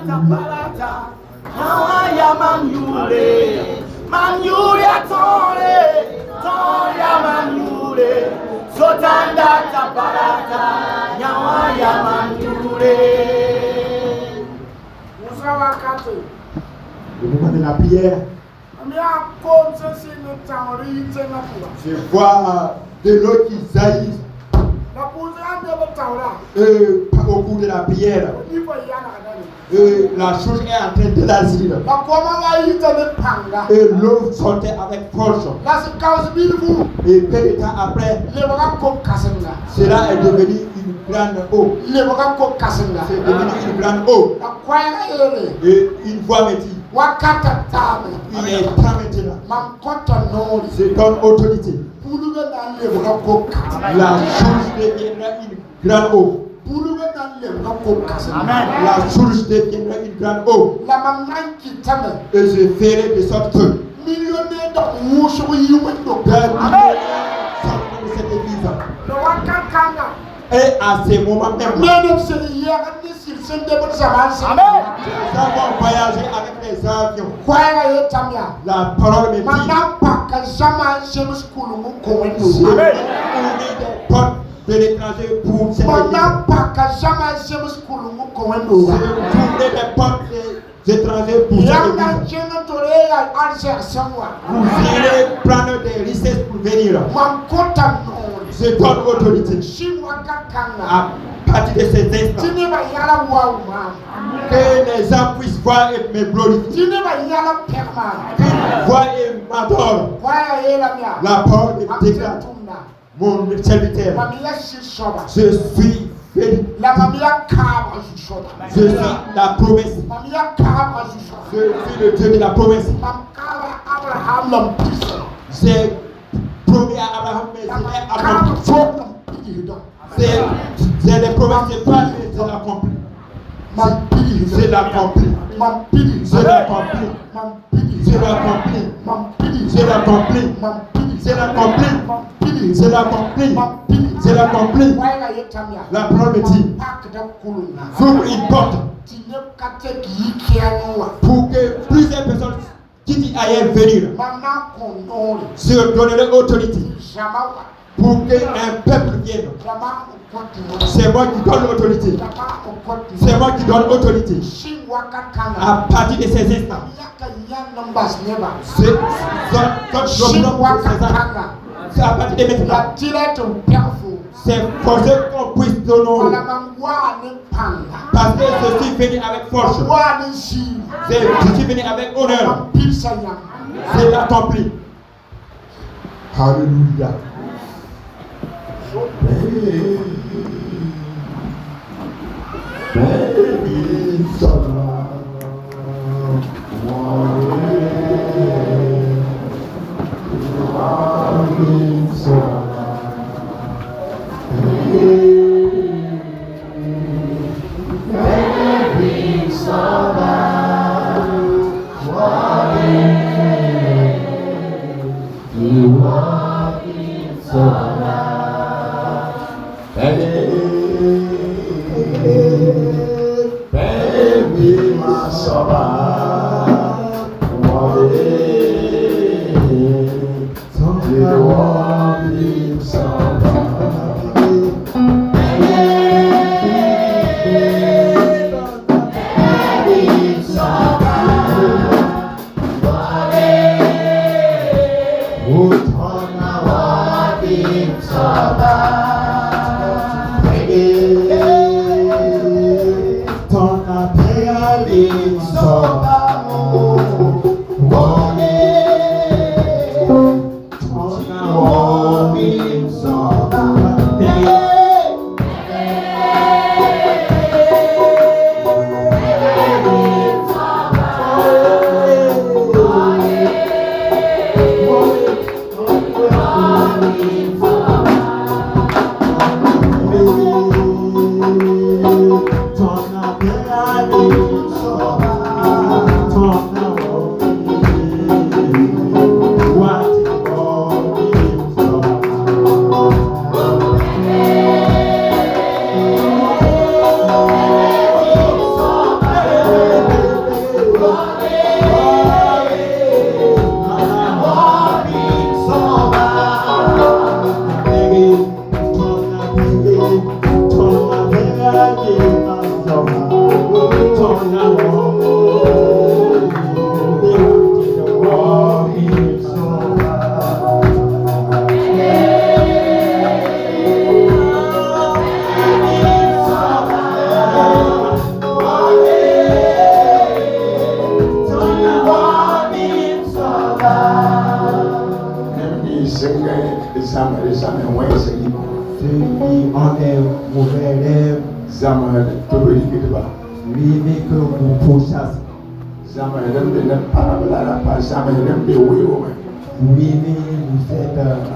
Tu palata, ya Mam Yuri. Mam Yuri a tore ya Mam Yuri. Sotanda taparata, nyawa ya Mam Yuri. Musawa kato. Le de la prière. Je vois de l'eau qui jaillit au cours de la prière. La chose est en train de l'asile. Et l'eau sortait avec force. Et peu de temps après, cela est devenu une grande eau. C'est devenu une grande eau. Et une voix me dit, il est temps maintenant. C'est comme autorité. La source deviendra une grande eau. La source deviendra une grande eau. Et je ferai de sorte que cette église. Et à ce moment même, nous avons voyagé avec les avions. La parole me dit, des portes de l'étranger pour cette église. Des portes des étrangers pour cette église. Vous irez prendre des richesses pour venir. Je donne autorité. À partir de ces instants, que les gens puissent voir et me glorifier. Qu'ils voient et m'adorent. La parole de déclare. Mon serviteur, je suis fidèle. Je suis la promesse. Je suis le Dieu de la promesse. J'ai promis à Abraham, mais c'est les promesses, c'est pas c'est l'accompli. C'est l'accompli. C'est l'accompli. C'est l'accompli. C'est l'accompli. C'est l'accompli. C'est l'accompli. C'est l'accompli. La parole me dit, j'ouvre une porte pour que plusieurs personnes qui aillent venir se donner l'autorité pour qu'un peuple vienne. C'est moi qui donne l'autorité. C'est moi qui donne l'autorité. À partir de ces instants, c'est à partir de maintenant. C'est forcé qu'on puisse donner. Parce que je suis venu avec force. Je suis venu avec honneur. C'est accompli. Alléluia.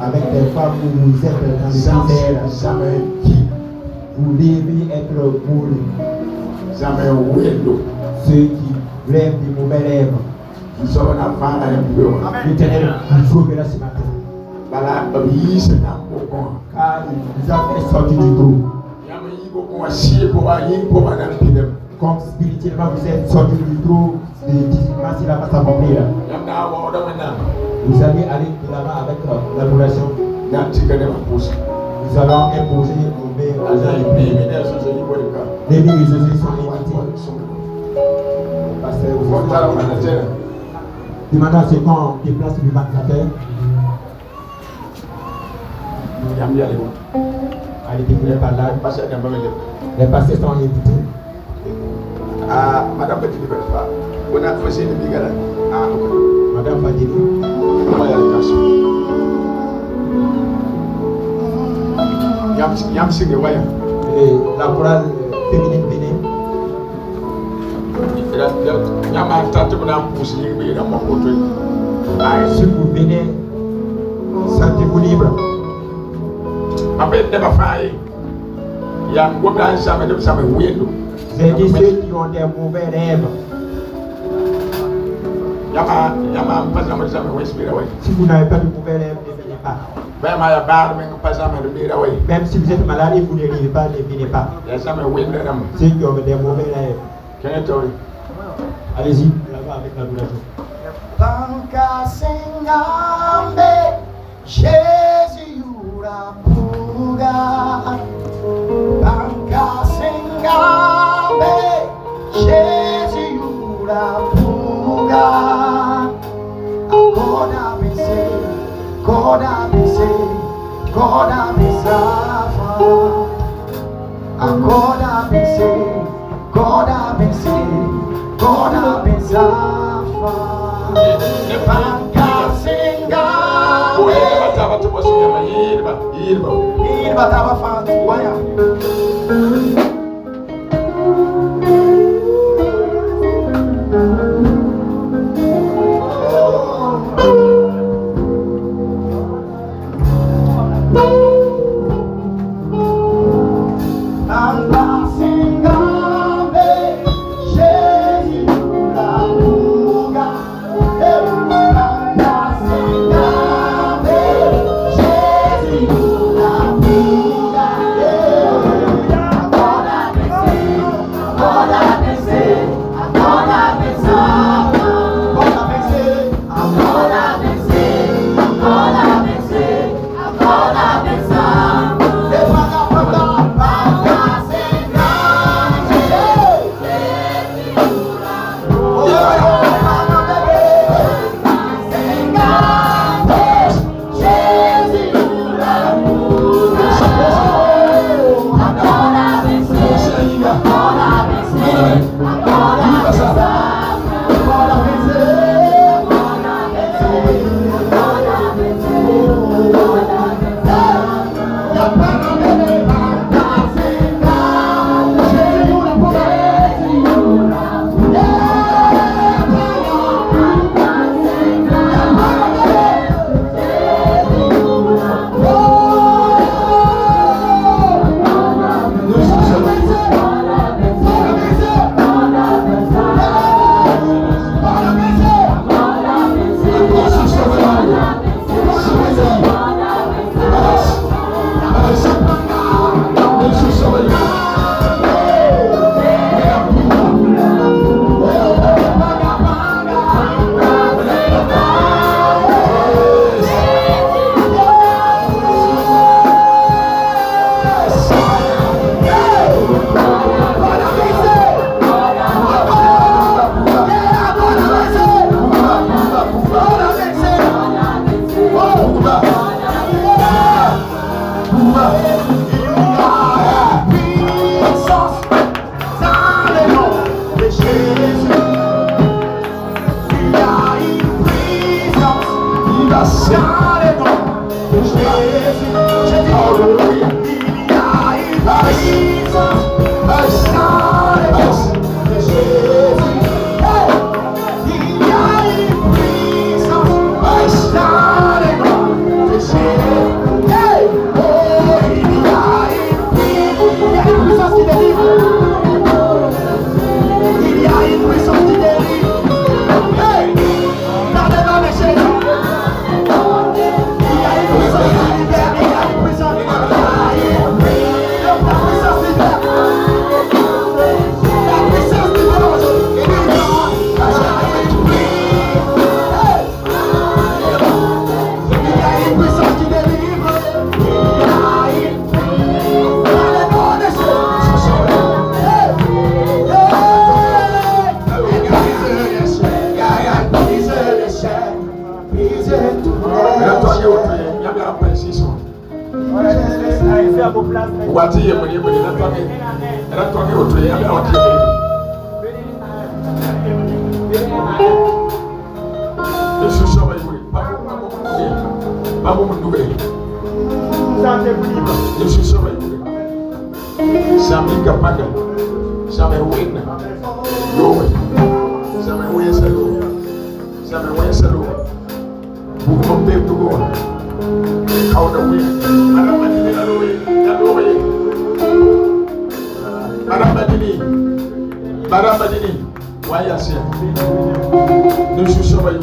Avec des femmes où vous êtes dans les misères. Vous devez être pour ceux qui rêvent des mauvais rêves. L'Éternel vous sauvera ce matin. Car il vous a fait sortir du trou. Comme spirituellement vous êtes sorti du trou, difficilement cela va s'accomplir. Vous allez aller de l'avant avec l'adoration. Nous allons imposer nos mains à les livres de Jésus sont limités. Pasteur, vous demandons à ce qu'on déplace le magnificateur. Allez, vous n'êtes pas là. Les pasteurs sont invités. Ah, Madame Petit ne peut pas. On a fait une bigala. Ah, ok. Madame Badini. Comment il y a les garçons? Yam Singh Waya. La chorale féminine Bénin. Yam a tenté de pousser une bille dans mon côté. Si vous venez, sentez-vous libre. Après, ne pas faire. Yam Godan Sam de Sam Window. J'ai dit ceux qui ont des mauvais rêves. Si vous n'avez pas de mauvais rêves, ne venez pas. Même si vous êtes malade et vous ne vivez pas, ne venez pas. Ceux qui ont des mauvais rêves. Allez-y, là-bas avec l'adoration. Banca Sengambe, Jésus Urapuga. Banca Sengambe, Jésus Urapuga. Acorda vencer, acorda vencer, acorda vencer. Acorda vencer, acorda vencer, acorda vencer. Banca Sengambe. Ele batava fato, olha. What you when you're not talking, and I'm talking about you. This is so much. Babu Munduwe. This is so much. Sami Kapaga. Sami Win. Go. Sami Win Salo. Sami Win Salo. Bukom Beb to go. How the win. Madame Badini, why are you? Nous sommes sur le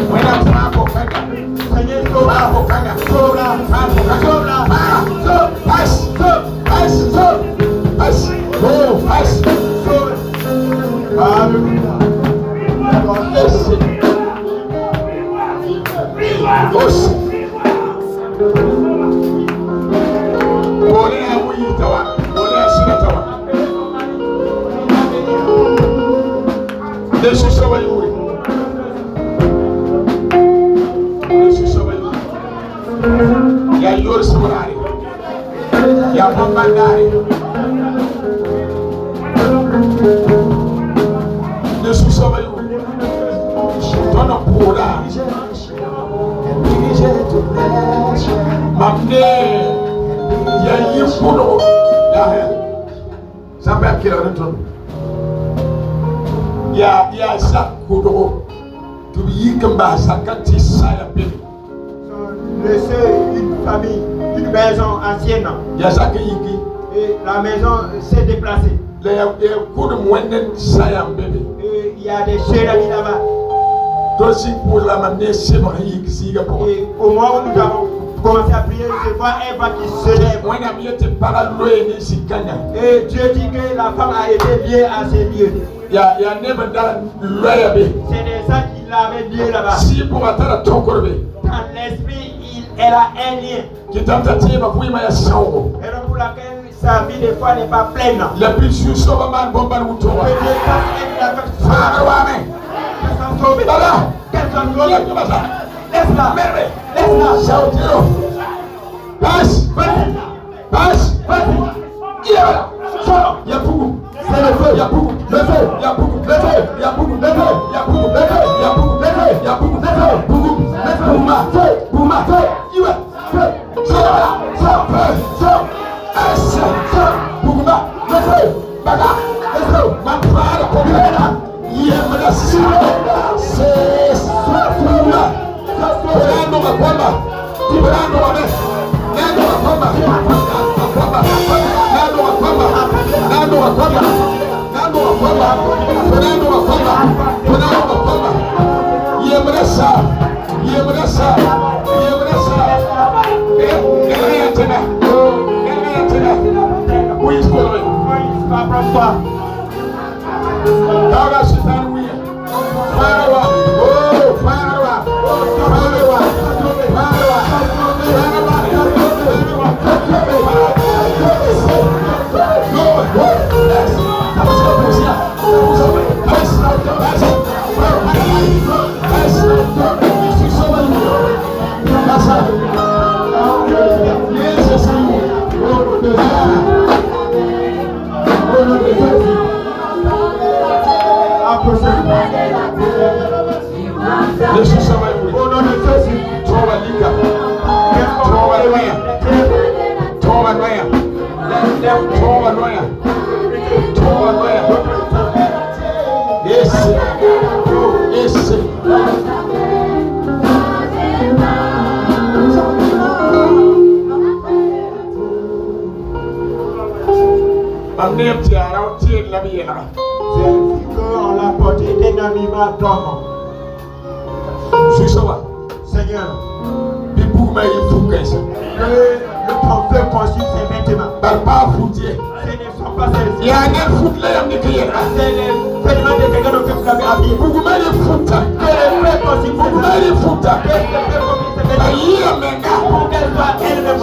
When I'm Et la maison s'est déplacée. Il y a des chéris là-bas. Et au moment où nous avons commencé à prier, je vois Eva qui se lève. Et Dieu dit que la femme a été liée à ces lieux. C'est des gens qui l'avaient liée là-bas. Dans l'esprit, elle a un lien. Et donc pour laquelle sa vie des fois n'est pas pleine. Laisse-la. C'est le feu. On l'a porté énormément d'hommes. Seigneur, le ton feu consume ses vêtements. Ce ne sont pas celles-ci. C'est les vêtements de quelqu'un que vous avez habillé. Que le feu consume ses vêtements. Pour qu'elle soit elle-même.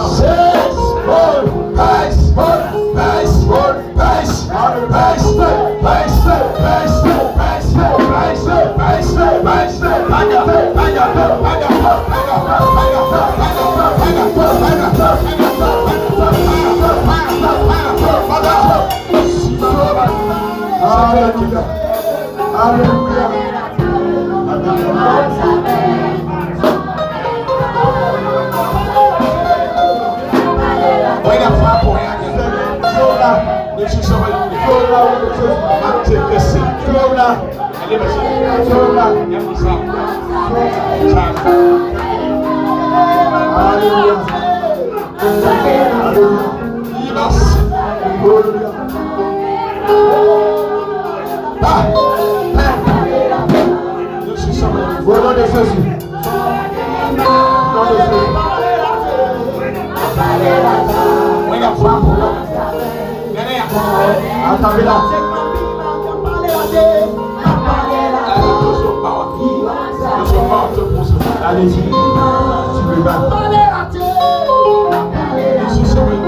Allez-y, tu me bats.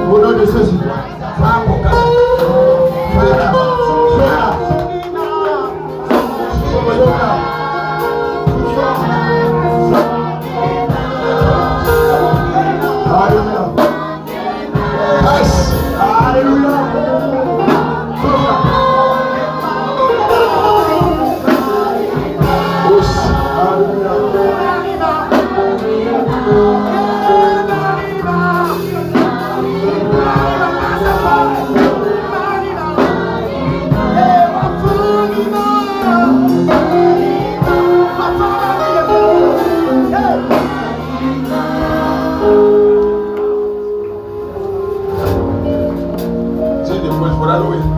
Au nom de Jésus.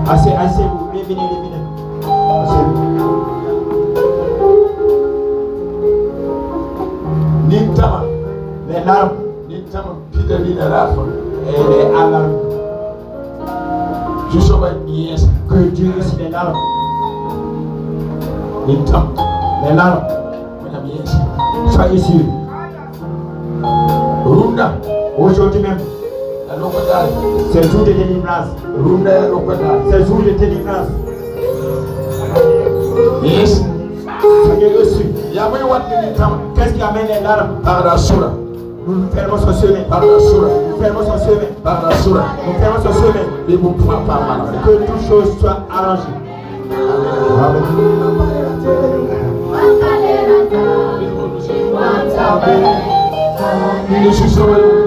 Asseyez-vous, venez. Asseyez-vous. Nintama, les larmes, Nintama, Peter dit les larmes, et les alarmes. Je sauve yes, que Dieu aussi les larmes. Nintama, les larmes, madame yes, soyez sûrs. Runda, aujourd'hui même. C'est le jour de délivrance. C'est le jour de délivrance. Yes. Qu'est-ce qui amène les larmes? Par la soura. Nous fermons son chemin. Par la soura. Nous fermons son chemin. Par la soura. Nous fermons son chemin. Et vous pouvez pas mal. Que toutes choses soient arrangées. Amen.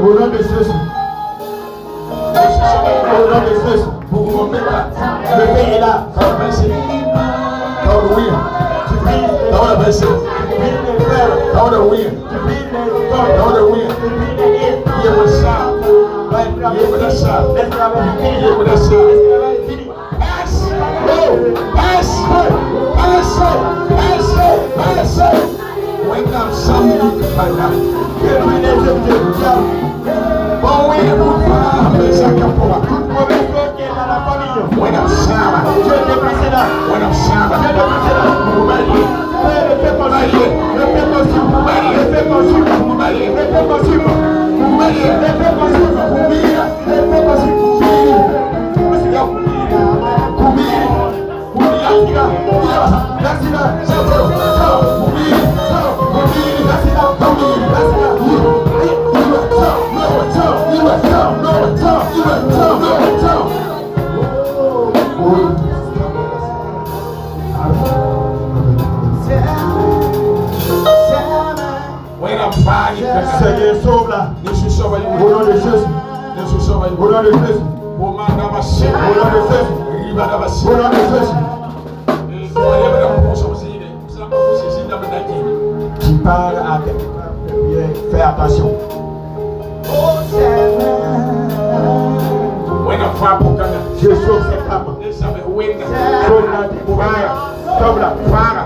Au nom de Jésus. Au nom de Jésus, pour vous mettre là. Le Père est là. Tu pries. Tu pries les frères. Tu pries Seigneur, sauve-la. Au nom de Jésus. Au nom de Jésus. Au nom de Jésus. Au nom de Jésus. Qui parle à quelqu'un, fais attention. Je sauve cette femme. Sauve-la du pouvoir. Sauve-la.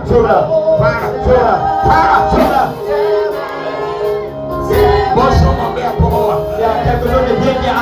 Sauve-la. Il y a quelque chose de bien qui a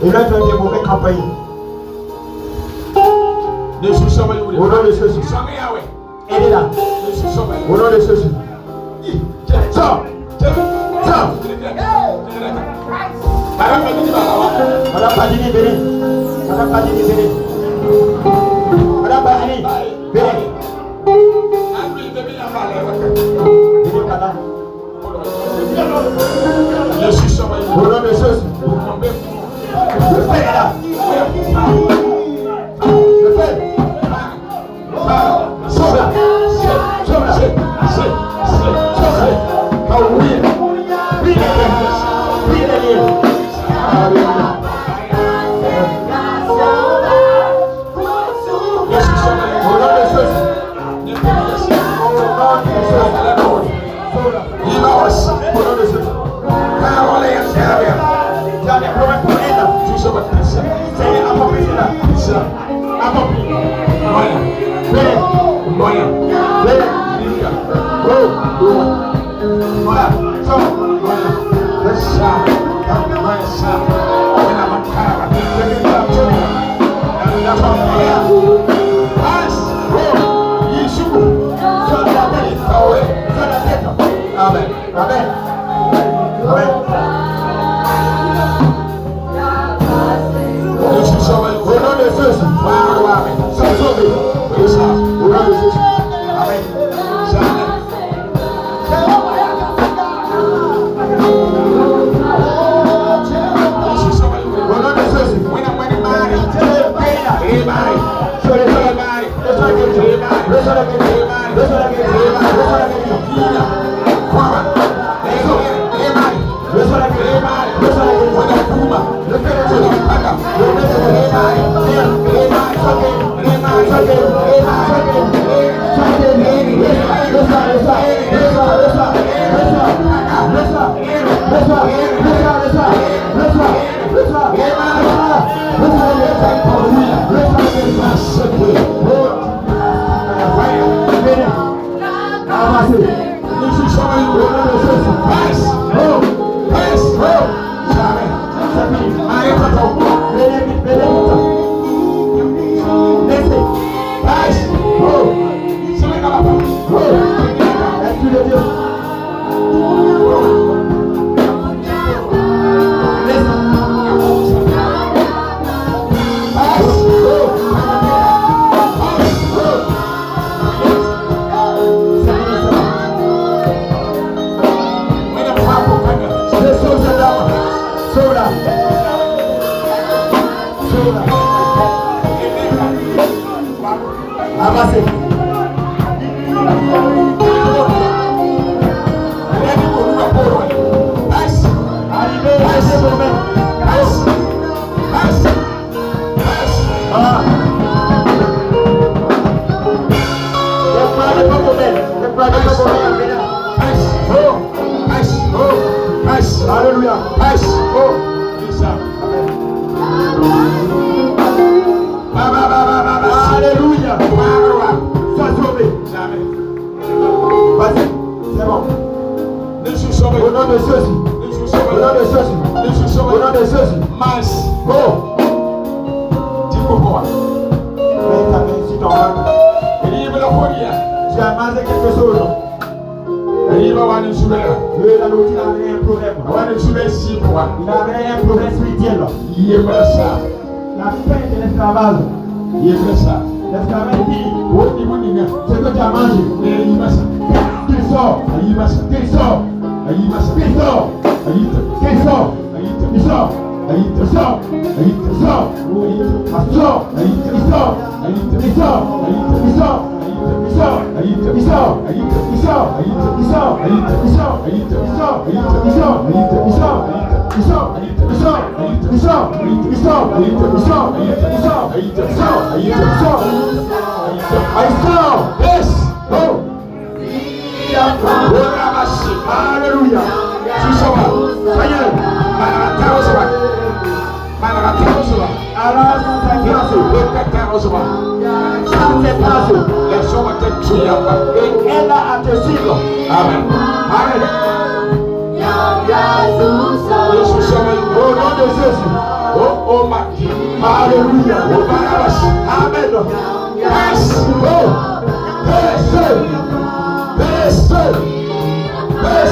Et là, tu as des mauvaises campagnes. Au nom de Jésus. Elle est là. Au nom de Jésus. Sors. Sors. Madame Padini, venez. Madame Padini, venez. Madame Padini, venez. Venez, madame. Au nom de Jésus. Le Père est là. Le Père. Sauve-la. Sauve-la. Sauve-la. Prie les liens. Prie les liens. Amen. Oh, my King. Hallelujah. Oh, Barabbas. Amen. Yes. Oh. Yes. Yes. Yes. Yes.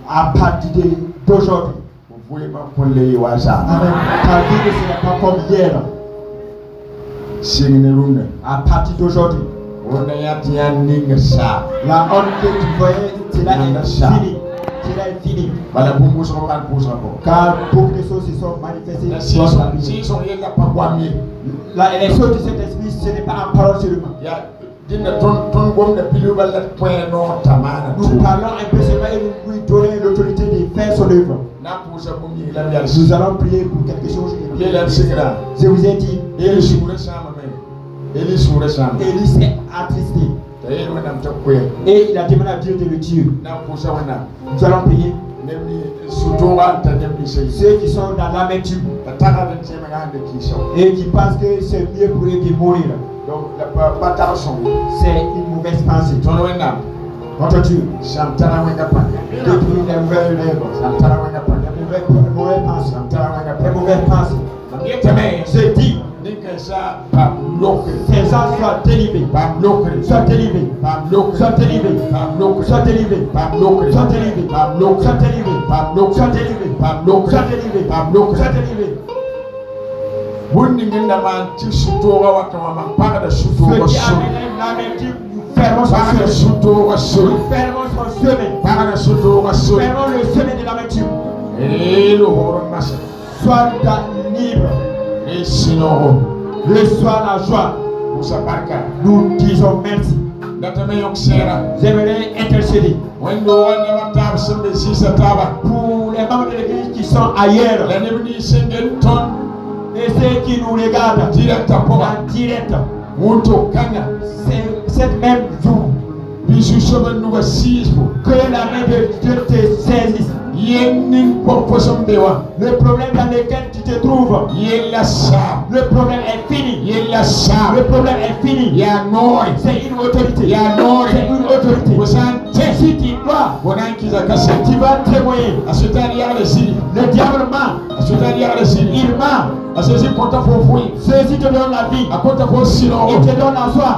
À partir d'aujourd'hui, vous pouvez pas prendre les WhatsApp. Ta vie ne sera pas comme hier. À partir d'aujourd'hui, la honte que tu voyais, cela est fini. Cela est fini. Car beaucoup de choses se sont manifestées. Les choses de cet esprit, ce n'est pas en parole seulement. Nous parlons un peu seulement et nous lui donnons l'autorité de faire son œuvre. Nous allons prier pour quelque chose. Je vous ai dit, Élie s'est attristé. Et il a demandé à Dieu de le tuer. Nous allons prier. Ceux qui sont dans l'amertume et qui pensent que c'est mieux pour eux de mourir. Donc, c'est une mauvaise pensée. Votre Dieu, détruit les mauvaises lèvres, les mauvaises pensées. C'est dit, ces gens soient délivrés, soient délivrés, soient délivrés, soient délivrés, soient délivrés, soient délivrés, soient délivrés, soient délivrés, soient délivrés. Fermons le sommet de l'amertume. Sois libre. Reçois la joie. Nous disons merci. J'aimerais intercéder pour les membres de l'église qui sont ailleurs et ceux qui nous regardent en direct. Cette même jour que la main de Dieu te saisisse Le problème dans lequel tu te trouves. Le problème est fini. Le problème est fini. C'est une autorité. C'est une autorité. Si tu dois, tu vas témoigner. Le diable ment. Il ment. Ceux-ci te donnent la vie. Il te donne la joie.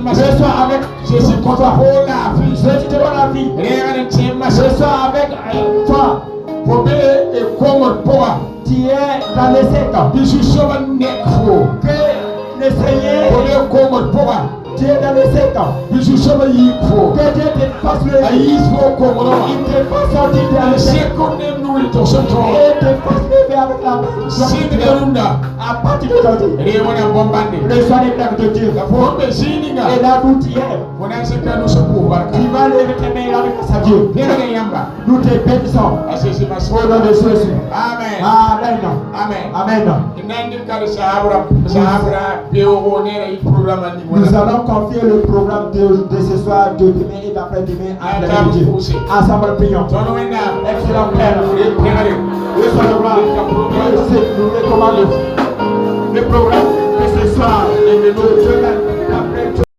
Reçois avec ceux-ci te donnent la vie. Reçois avec toi. Tu es dans les sectes. Que le Seigneur, tu es dans les sectes. Que Dieu te fasse lever. Il te fasse sortir de la secte. Et te fasse lever avec la main. À partir d'aujourd'hui, reçois les plaques de Dieu. Et là où tu es, tu vas lever tes mains avec sa Dieu. Nous te bénissons. Au nom de Jésus. Amen. Amen. Nous allons confier le programme de ce soir, de demain et d'après-demain à la Dieu. Ensemble, prions. Excellent Père. Nous recommandons le programme de ce soir et de nos